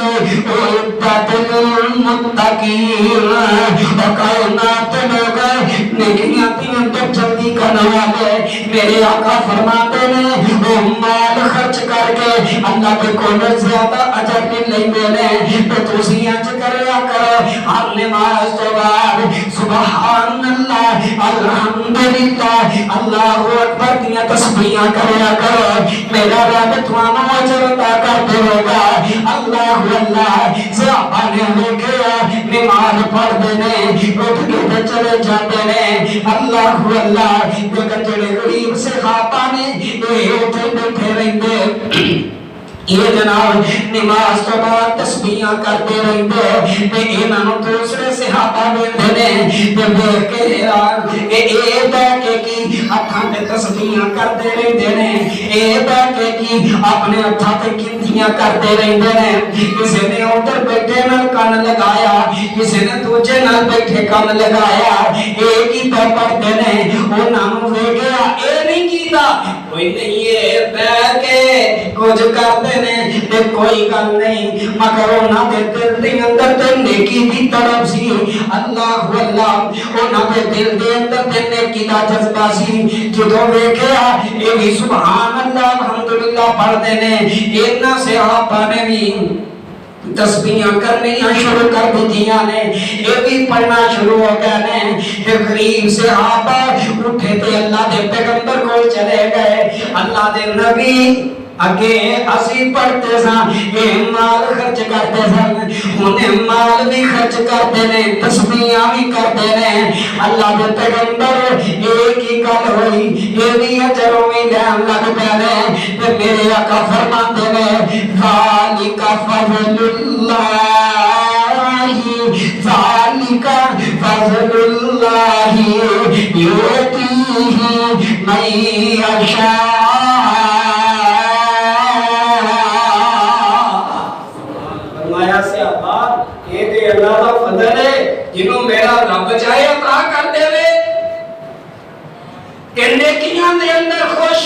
أُعِدَّتْ لِلْمُتَّقِينَ۔ کائنات لوگ نیکیاں دی اندر جلدی کرنے والے میرے آقا فرماتے ہیں وہ مال خرچ کر کے اللہ کے کول زیادہ اجر نہیں لیندے نے۔ تو تسی انج کریا کرو ہر نماز تو بعد سبحان اللہ الحمدللہ اللہ اکبر دیاں تسبیحاں کریا کرو، میرا رب تھانوں اجر عطا کر دے گا۔ اللہ اللہ صحابہ نے ویکھیا نماز پڑھدے نے اٹھ کے تے چلے جاندے نے، اللہ اللہ لیکن جڑے غریب صحابہ نے یہ اٹھے بیٹھے رہندے، یہ جناب نماز تو بعد تسبیحاں کرتے رہندے تے انہاں نوں دوسرے صحابہ ویندے نے تے دیکھ کے حیران کہ اے بیٹھ کے کی ہتھاں تے تسبیحاں کرتے رہندے نے، اے بیٹھ کے کی اپنے ہتھاں تے گنتیاں کرتے رہندے نے۔ کسے نے ادھر بیٹھے نال کان لگایا، کسے نے دوجے نال بیٹھے کان لگایا، ایک ہی پہ پڑھتے نے، انہاں نوں ویکھیا اے نہیں کیتا کوئی نہیں ہے بیٹھ کے کچھ کرتے نے تے کوئی گل نہیں، مگر انہاں دے دل دے اندر تے نیکی دی طرف سی، اللہ اللہ انہاں دے دل دے اندر تے نیکی دا جذبہ سی۔ جدوں ویکھیا اے بھی سبحان اللہ الحمدللہ پڑھدے نے، انہاں صحابہ نے بھی تسبیحاں کرنیاں شروع کر دیتیاں نے، یہ بھی پڑھنا شروع ہو گئے نے۔ پھر غریب صحابہ اٹھے تے اللہ دے پیغمبر کو چلے گئے، اللہ دے نبی اگے اسی پڑھتے ساں یہ مال خرچ کرتے سن، انہیں مال بھی خرچ کرتے نے تسبیحاں بھی کرتے نے، اللہ دے پیغمبر ایک ہی گل ہوئی یہ بھی اجروں میں لین لگ پے نے تے میرے آقا فرماتے نے ذالک فضل اللہ ذالک فضل اللہ یؤتیہ من یشاء۔ اللہ دا فضل ہے جنہوں میرا رب چاہے عطا کر دے وے کہ نیکیاں دے اندر خوش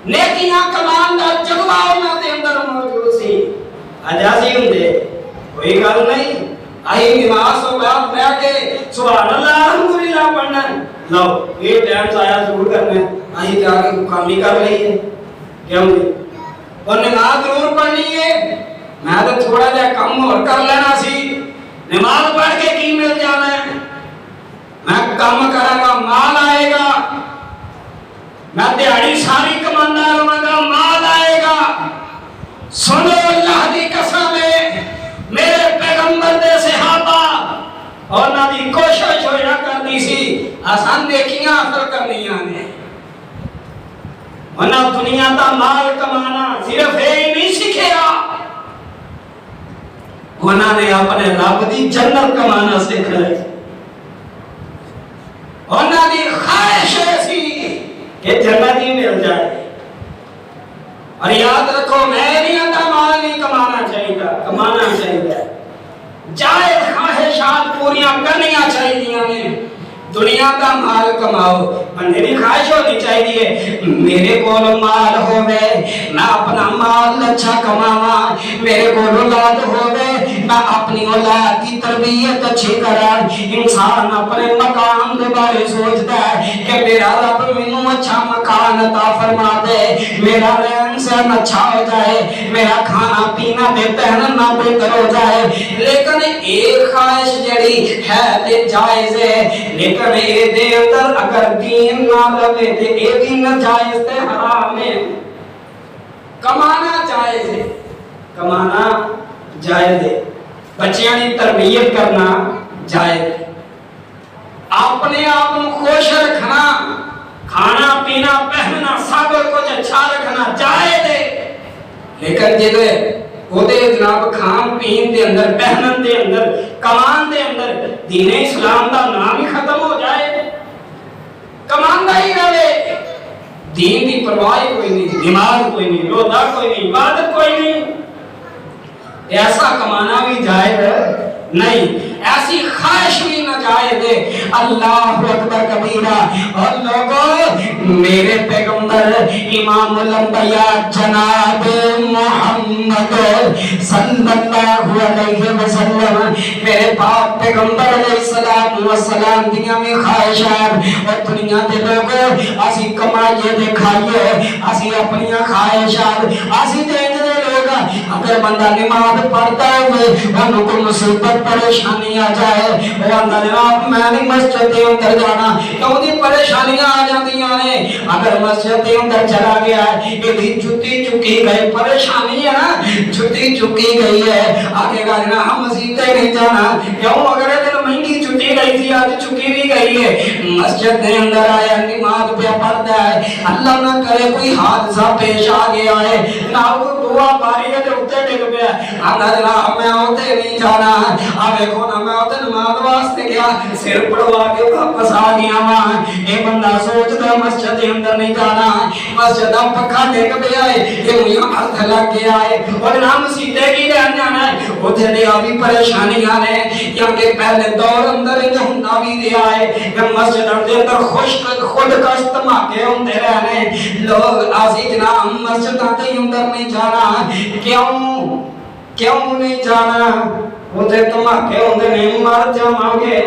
نیکیاں کمان دا جذبہ انہاں دے اندر موجود سی، اجازی ہوندے کوئی گل نہیں، آئی نماز تو بعد بیٹھ کے سبحان اللہ الحمدللہ پڑھنا لو یہ ٹائم ضائع ضرور کرنا ہے، آئی جا کے کام ہی کر لئیے کیوں نہیں، اور نماز ضرور پڑھنی ہے، میں تو تھوڑا جا کم اور کر لینا سی، نماز پڑھ کے کی مل جانا ہے، میں کم کرا گا مال آئے گا، میں دیہڑی ساری کمانا رہا گا مال آئے گا۔ سنو اللہ دی قسم ہے میرے پیغمبر دے صحابہ اور نہ دی کوشش ہویا کرنی سی آسان نیکیاں حاصل کرنیاں نے، ورنہ دنیا دا مال کمانا صرف یہ نہیں سکھیا، انہوں نے اپنے رب دی جنت کمانا سکھ لے، انہوں نے خواہش ایسی کہ جنت ہی مل جائے۔ اور یاد رکھو میں نہیں آتا مال نہیں کمانا چاہیے، کمانا چاہیے، جائز خواہشات پوریاں کرنیاں چاہیے، دنیا کا مال کماؤ، میری خواہش ہونی چاہیے میرے کول مال ہوئے میں اپنا مال اچھا کماوا، میرے کول اولاد ہوئے میں اپنی اولاد کی تربیت اچھی کرا۔ انسان اپنے مقام دے بارے سوچتا ہے کہ میرا رب مینوں اچھا مکان عطا فرما دے، میرا رہن سہن اچھا ہو جائے، میرا کھانا پینا تے پہننا بہتر ہو جائے، لیکن ایک خواہش جڑی ہے تے جائز ہے، لیکن اے دے اندر اگر دین نہ لگے تے اے بھی ناجائز تے حرام ہے۔ کمانا جائز ہے، کمانا جائز ہے، بچیاں کی تربیت کرنا جائز ہے، اپنے آپ کو خوش رکھنا، کھانا پینا پہننا سب کچھ اچھا رکھنا جائز ہے، لیکن جدے وہ جناب کھان پین دے اندر پہنن دے اندر کمان دے اندر دین اسلام دا نام ہی ختم ہو جائے دین کی پرواہ کوئی نہیں، نماز کوئی نہیں، روزہ کوئی نہیں، عبادت کوئی نہیں، ایسا کمانا بھی جائز نہیں، ایسی خواہش بھی ناجائز ہے۔ اللہ اکبر کبیرہ۔ اور لوگوں، میرے پیغمبر امام الانبیاء جناب محمد صلی اللہ علیہ وسلم، میرے پاک پیغمبر علیہ السلام دنیا میں خواہشات اور دنیا دے لوگوں اسی کمائیے دے کھائیے، اسی اپنی خواہشات اسی دے لوگ، اگر بندہ نماز پڑھتا ہوئے انہوں کو مصیبت پریشانی آ جائے، وہ اندر جناب میں نہیں مسجد کے اندر جانا، کیوں دی پریشانیاں آ جاتی ہیں۔ اگر مسجد کے اندر چلا گیا ہے، یہ بھی چھٹی چکی گئی، پریشانی ہے نا، چھٹی چکی گئی ہے، آگے گا جنا ہم مسجد نہیں جانا، کیوں؟ اگر دن مہنگی چھٹی گئی تھی، آج چکی بھی گئی ہے، مسجد کے اندر آیا نماز پہ پڑھتا ہے، اللہ نہ کرے کوئی حادثہ پیش آ گیا ہے، نہ کوئی دعا پاری ہے تو اتے ٹک پیا، اللہ جناب میں ہوتے نہیں جانا، اب دیکھو نا میں ہوتے نماز واسطے گیا، سر پڑوا کے واپس آ گیا وہاں، یہ بندہ سوچتا مسجد کے اندر نہیں جانا، مسجد پکا ٹک پیا ہے، یہ مجھے ہاتھ لگ گیا ہے، اور جناب سیدھے کی رہن جانا ہے، اتنے دیا بھی پریشانیاں نے، کیونکہ پہلے دور اندر یہ ہوندا بھی دیا ہے کہ مسجد کے اندر خود کشت دھماکے ہوندے رہنے، لوگ آسی جناب مسجد کے اندر نہیں جانا، کیوں نہیں جانا؟ اتنے دھماکے ہوندے نہیں، مر جاواں گے۔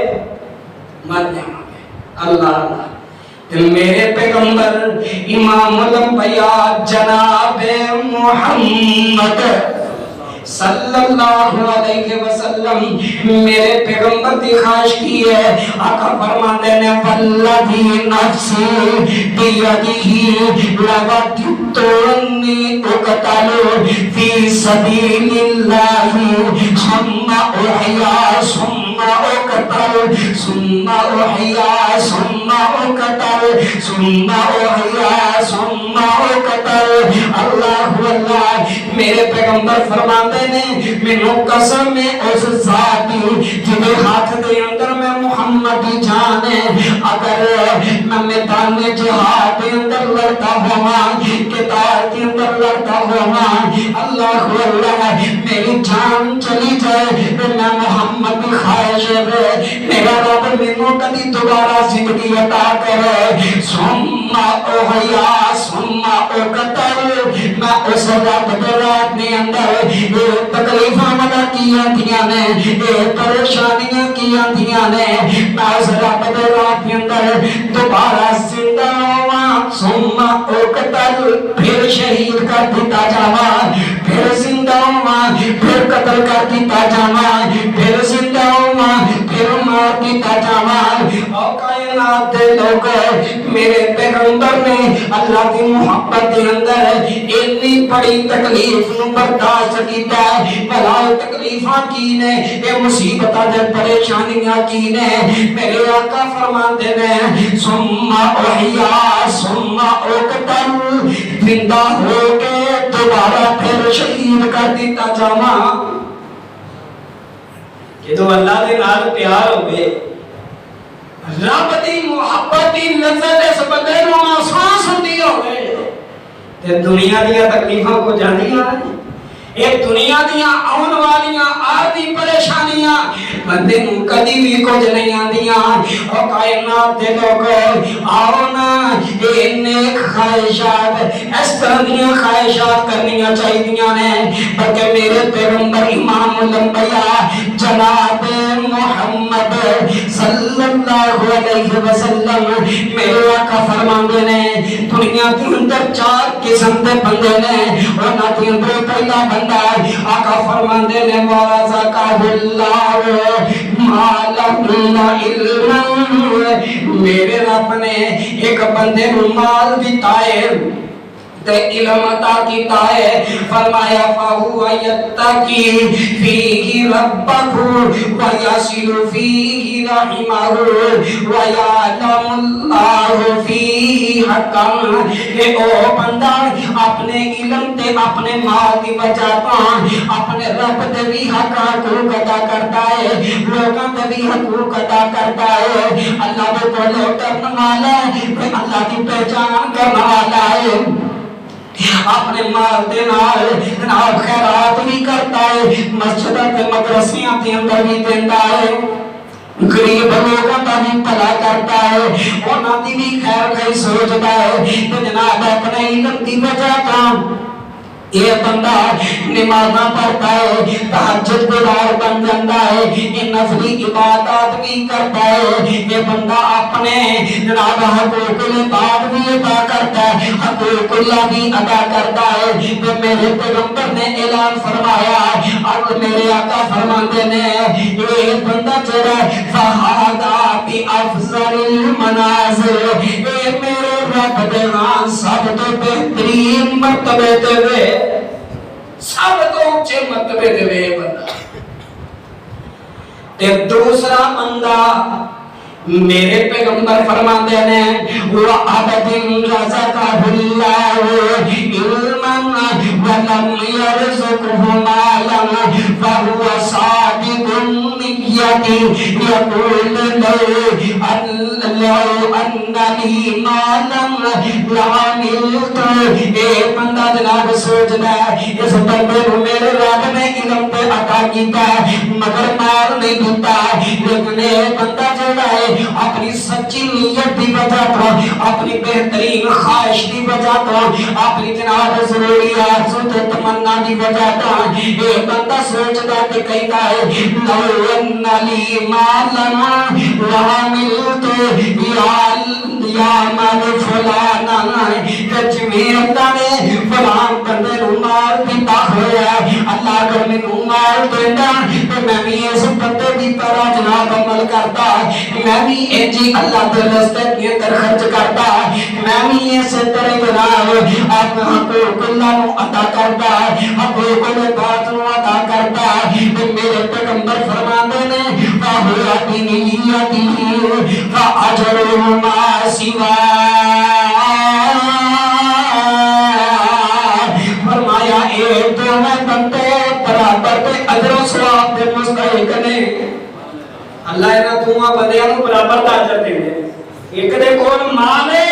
اللہ میرے پیغمبر امام الانبیاء جناب محمد صلی اللہ علیہ وسلم، میرے پیغمبر کی خواہش کی ہے، آقا فرماتے ہیں والذی نفسی بیدہ لوددت انی اقتل فی سبیل اللہ ثم احیا ثم اقتل ثم احیا ثم اقتل ثم احیا ثم اقتل۔ اللہ اللہ، میرے پیغمبر فرماتے نے مینوں قسم ہے اس ذات کی جنہیں ہاتھ دے اندر میں محمد کی جان ہے، اگر میں میدان جہاد کے اندر لڑتا ہوا، کتاب کے اندر لڑتا ہوا، اللہ اللہ میری جان چلی جائے تو میں محمد کی خواہش ہے میرا رب مینوں کبھی دوبارہ زندگی عطا کرے، ثم احیا ثم اقتل، میں اس رب کے رات میں اندر یہ تکلیفاں مدہ کیا دیا نے، یہ پریشانیاں کیا دیا نے، میں اس رب کے رات میں اندر دوبارہ زندہ ہوا، ثم اقتل، پھر شہید کر دیتا جاوا، پھر زندہ ہوا، پھر قتل کر دیتا جاوا، پھر زندہ ہوا، پھر مار دیتا جاوا۔ اور کائنات دے لوگ میرے پیغمبر نے اللہ کی محبت کے اندر اتنی بڑی تکلیف نو برداشت کیتا ہے، بلائے تکلیفاں کی نے، یہ مصیبتاں دے پریشانیاں کی نے، میرے آقا فرماتے ہیں ثم احیا ثم اقتل، زندہ ہو کے دوبارہ پھر شہید کر دیتا جاواں۔ جدو اللہ دے نال پیار ہوئے، رب دی محبت دی لذت اس بندے نو محسوس ہوندی ہوئے، تے دنیا دیا تکلیفاں کو جاندیاں ہیں، ایک دنیا دیا آن والیاں آردی پریشانیاں بندے نو کدی بھی کچھ نہیں آندیاں۔ اور کائنات دے لوگ آؤ نا یہ نیک خواہشات اس طرح دیا خواہشات کرنیاں چاہیدیاں نے، بلکہ میرے پیغمبر امام الانبیاء جناب محمد صلی اللہ علیہ وسلم میرے آقا فرماندے نے دنیا کے اندر چار قسم دے بندے نے، اور نہ دین دے پہلا بندہ آقا فرماندے نے وَرَزَقَهُ اللَّهُ مَالًا عِلْمًا، میرے رب نے ایک بندے نو مال دیتا ہے تے علم عطا کیتا ہے، فرمایا فَهُوَ يَتَّقِي فِيهِ رَبَّهُ وَيَصِلُ فِيهِ رَحِمَهُ وَيَعْلَمُ اللَّهُ فِيهِ حَقًّا، کہ او بندہ اپنے علم تے اپنے مال دی وجہ تو اپنے رب دے بھی حقوق ادا کرتا ہے، لوگوں دے بھی حقوق ادا کرتا ہے، اللہ دے
کو ڈرنے والا ہے، کوئی اللہ کی پہچان کرنے والا ہے، اپنے مال دے نال جناب خیرات بھی کرتا ہے، مسجداں تے مدرسیاں دے اندر بھی دیندا ہے، غریب لوگوں کا بھی بھلا کرتا ہے، انہاں دی بھی خیر خیر سوچتا ہے، تو جناب اپنے علم دی وجہ تو یہ بندہ نمازاں پڑھتا ہے، تہجد گزار بن جاتا ہے، یہ نفلی عبادات بھی کرتا ہے، یہ بندہ اپنے جناب حقوق العباد بھی ادا کرتا ہے، حقوق اللہ بھی ادا کرتا ہے۔ تو میرے پیغمبر نے اعلان فرمایا اور میرے آقا فرماتے نے یہ بندہ جڑا فہذا بافضل المنازل، یہ میرے رب دے ہاں سب تو بہترین مرتبے تے وے، سب تو اونچے مرتبے تے وے بندہ۔ تے دوسرا بندہ میرے پیغمبر فرماتے ہیں وَعَبَدٍ رَزَقَهُ اللَّهُ عِلْمًا وَلَمْ يَرْزُقْهُ مَالًا فَهُوَ صَادِقُ النِّيَّةِ يَقُولُ لَوْ أَنَّ لِي مَالًا لَعَمِلْتُ۔ اے بندہ جناب سوچتا ہے اس بندے کو میرے رب نے علم پہ عطا کیتا ہے مگر مال نہیں دیتا، لیکن اے بندہ جڑا ہے اپنی سچی نیت دی وجہ تو، اپنی بہترین خواہش دی وجہ تو، اپنی جناب ضروریات تے تمنا دی وجہ تو یہ بندہ سوچدا تے کہدا ہے لو ان لی مالا لعملت یا مال فلانا، جویں اللہ نے فلان بندے نوں مال دیتا ہویا اللہ اگر مینوں مال دیندا تے میں بھی اس بندے دی طرح جناب عمل کرتا، میں بھی جی اللہ کے راستے کے اندر خرچ کرتا، میں بھی اس طرح جناب اپنا حقوق اللہ نو ادا کرتا، حقوق العباد نو ادا کرتا۔ میرے پیغمبر فرماتے نے فَهُوَ بِنِيَّتِهِ فَأَجْرُهُ مَا سِوَاهُ، فرمایا اے دونوں بندے برابر تے اجر و ثواب دے مستحق نے، اللہ اینا دوواں بندیاں نوں برابر دا اجر دیندے۔ ایک دے کول مال ہے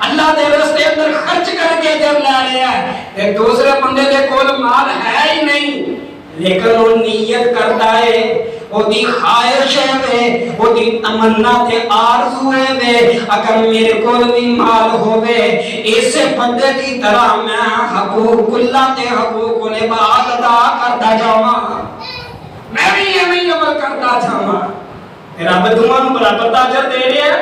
اللہ دے راستے اندر خرچ کر کے اجر لے رہا ہے، تے دوسرے بندے دے کول مال ہے ہی نہیں لیکن وہ نیت کرتا ہے، وہ دی خواہش ہے، وہ دی تمنا تے آرزو ہے اگر میرے کول بھی مال ہوے اس بندے دی طرح میں حقوق اللہ تے حقوق العباد ادا کرتا جاواں، میں بھی یہ عمل کرتا جاواں، رب دونوں نوں برابر دا اجر دے رہا ہے۔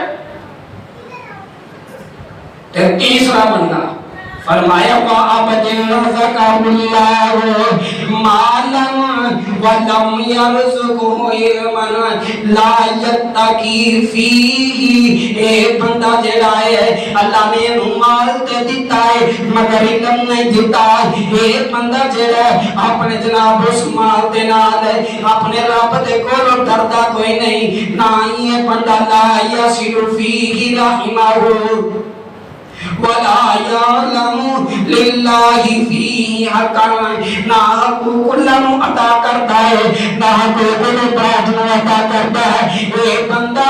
تے تیسرا بندہ فرمایا وَعَبَدٍ رَزَقَهُ اللَّهُ مَالًا وَلَمْ يَرْزُقْهُ عِلْمًا لَا يَتَّقِي فِيهِ، اے بندہ جڑا ہے اللہ نے مال تے دیتا ہے مگر علم نہیں دیتا، اے بندہ جڑا اپنے جناب اس مال دے نال اپنے رب دے کولوں ڈردا کوئی نہیں، نہ یہ بندہ لا يَصِلُ فِيهِ رَحِمَهُ وَلَا يَعْلَمُ لِلَّهِ فِيهِ حَقًّا، نہ حقوق اللہ نو عطا کرتا ہے نہ حقوق العباد نو عطا کرتا ہے۔ یہ بندہ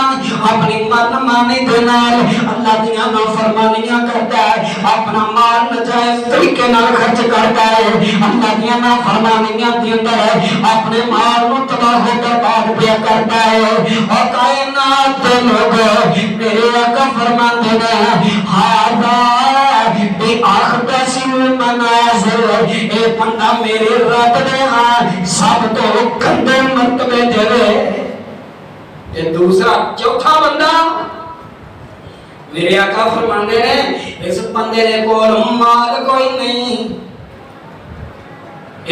اپنی من مانی دے نال اللہ دیاں نافرمانیاں کرتا ہے، اپنا مال ناجائز طریقے نال خرچ کرتا ہے، اللہ دیاں نافرمانیاں دے اندر اپنے مال نو تباہ و برباد پیا کرتا ہے۔ اور کائنات دے لوگ میرے آقا فرماتے ہیں ہاذا بِأَخْبَثِ الْمَنَازِلِ، اے بندہ میرے رب دے ہاں سب تو گندے مرتبے دے وے۔ یہ دوسرا چوتھا بندہ میرے آقا فرماندے نے اس بندے دے کول مال کوئی نہیں،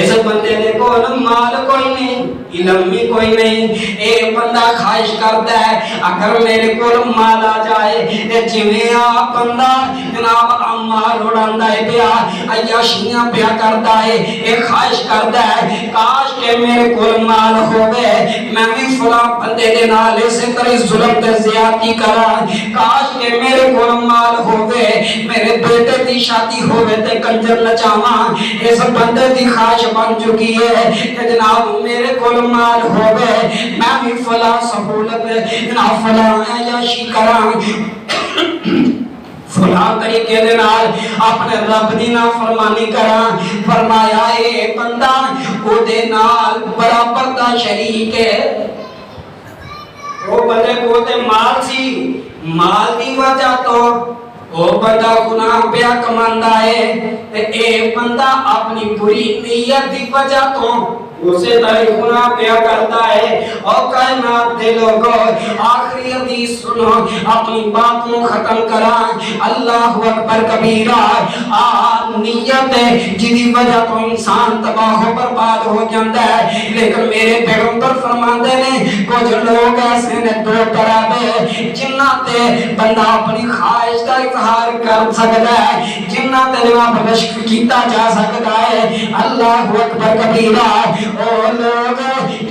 اس بندے دے کول مال کوئی نہیں، علم بھی کوئی نہیں، اے بندہ خواہش کرتا ہے اگر میرے کول مال آ جائے تے جویں آ بندہ جناب مال اڑاندا ہے پیا عیاشیاں پیا کرتا ہے، اے خواہش کرتا ہے کاش کہ میرے کول مال ہوے میں بھی فلاں بندے دے نال اسی طرح ظلم تے زیادتی کراں، کاش
کے میرے کو مال ہوئے میرے بیٹے دی شادی ہوئے تے کنجر نچاواں اس بندے دی خواہش بن چکی ہے کہ جناب میرے کو مال ہوئے میں بھی فلاں سہولت جناب فلاں عیاشی کراں فلاں طریقے دے نال اپنے رب دی نافرمانی کراں فرمایا اے بندہ او دے نال برابر دا شریک ہے وہ بندے کو تے مال سی مال دی وجہ تو وہ بندہ گناہ پیا کماندا ہے تے اے بندہ اپنی بری نیت دی وجہ تو اسے تاری گناہ پیا کرتا ہے اور کائنات دے لوگوں آخری حدیث سنو اپنی بات کو ختم کرا اللہ اکبر کبیرہ نیت ہے جدی وجہ تو انسان تباہ و برباد ہو جاندہ ہے لیکن میرے پیغمبر فرماندے نے کچھ لوگ ایسے نے دو طرح دے جنہ تے بندہ اپنی خواہش کا اظہار کر سکتا ہے جنہ تے جواب بشک کیتا جا سکتا ہے اللہ اکبر کبیرہ اور لوگ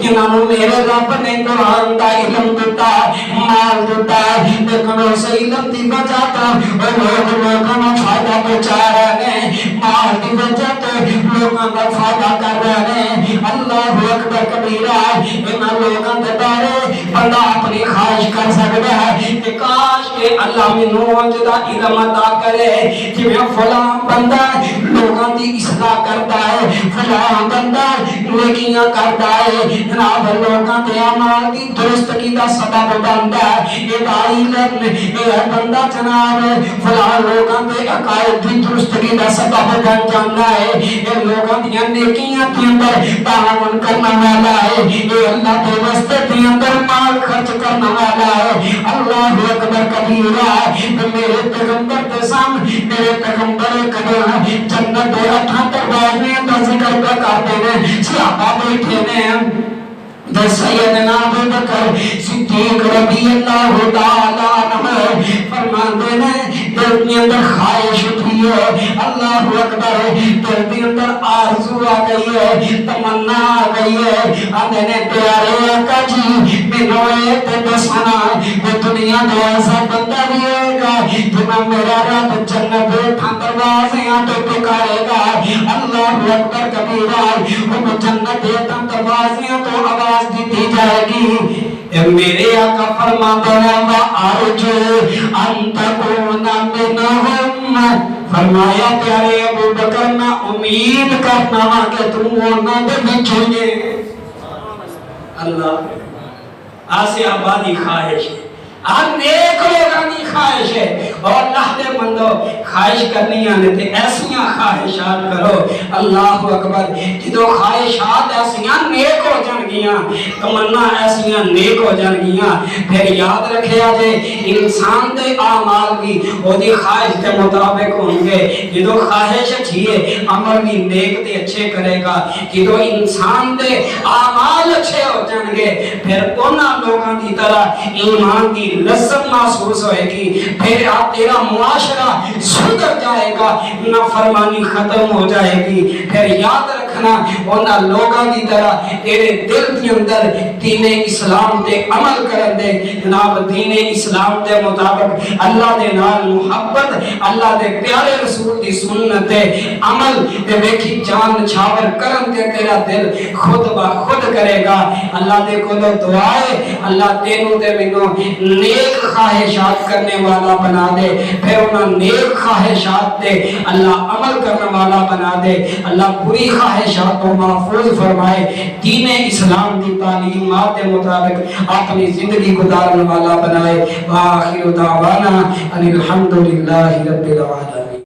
جنہوں میرے رب نے قرآن دا علم دیتا مال دیتا لیکن اسے علم دی وجہ تو لوگوں نے فائدہ پہنچا رہے ہیں مال دی وجہ تو لوگوں کا فائدہ کر رہے ہیں اللہ اکبر کبیرہ انہاں لوگوں کے بارے بندہ اپنی خواہش کر سکتا ہے کہ کاش کہ اللہ منوں جدا علم عطا کرے کہ میں فلاں بندہ لوگوں دی اصلاح کرتا ہے فلاں بندہ نیکیاں کرتا ہے جناب لوگوں کے اعمال کی درستگی کا سبب بنتا ہے یہ علم یہ بندہ جناب فلاں لوگوں کے عقائد کی درستگی کا سبب بن جاتا ہے یہ لوگوں کی نیکیاں کے اندر تعاون کرنے والا ہے یہ اللہ کے واسطے کے اندر مال خرچ کرنے والا ہے اللہ اکبر کبیرہ میرے پیغمبر کے سامنے میرے پیغمبر قدر جنت 78 بازیاں کا ذکر کرتے ہیں صحابہ بیٹھے نے سیدنا ابو بکر صدیق رضی اللہ تعالیٰ عنہ فرماتے ہیں دل کے اندر خواہش اٹھی ہے اللہ اکبر دل کے اندر آرزو آ گئی ہے تمنا آ گئی ہے آنے نے پیارے آقا جی منوئے تے دسانا کہ دنیا میں ایسا بندہ بھی ہوئے گا جنہاں میرا رب جنت تھا دروازیاں تو پکارے گا اللہ اکبر کبیرہ وہ جنت تھا دروازیاں تو آواز دی جائے گی میرے آقا فرماتے ہیں وَأَرْجُو أَن تَكُونَ مِنْهُمْ فرمایا پیارے ابو بکر میں امید کرنا کہ تم ہونا دے بچھوئے اللہ آسے آبادی خواہش ہے ہم نیک لوگانی خواہش ہے اور اللہ دے بندو خواہش کرنی آنے تے ایسیاں خواہشات کرو اللہ اکبر جدو خواہشات ایسیاں نیک ہو جان گیاں تمنا ایسیاں نیک ہو جان گیاں پھر یاد رکھے آجے انسان دے آمال بھی وہ دی خواہش دے مطابق ہوں گے جدو خواہش اچھیے عمل بھی نیک دے اچھے کرے گا جدو انسان دے آمال اچھے ہو جان گے پھر انہاں لوگاں دی طرح ایمان کی لذت محسوس ہوئے گی پھر آپ تیرا معاشرہ سدھر جائے گا نافرمانی ختم ہو جائے گی پھر یاد رکھنا انہاں لوگاں کی طرح تیرے دل کے اندر دین اسلام دے عمل کرن دے جناب دین اسلام دے مطابق اللہ دے نال محبت اللہ دے پیارے رسول دی سنت عمل دے ویکھی جان چھاور کرن دے تیرا دل خود بخود کرے گا اللہ دے کو دعائے اللہ تینوں دے منوں نیک خواہشات کرنے والا بنا دے پھر انہاں نیک خواہشات دے اللہ عمل کرنے والا بنا دے اللہ بری خواہشات کو محفوظ فرمائے دین اسلام دی تعلیمات کے مطابق اپنی زندگی گزارنے والا بنائے وآخر دعوانا ان الحمدللہ رب العالمین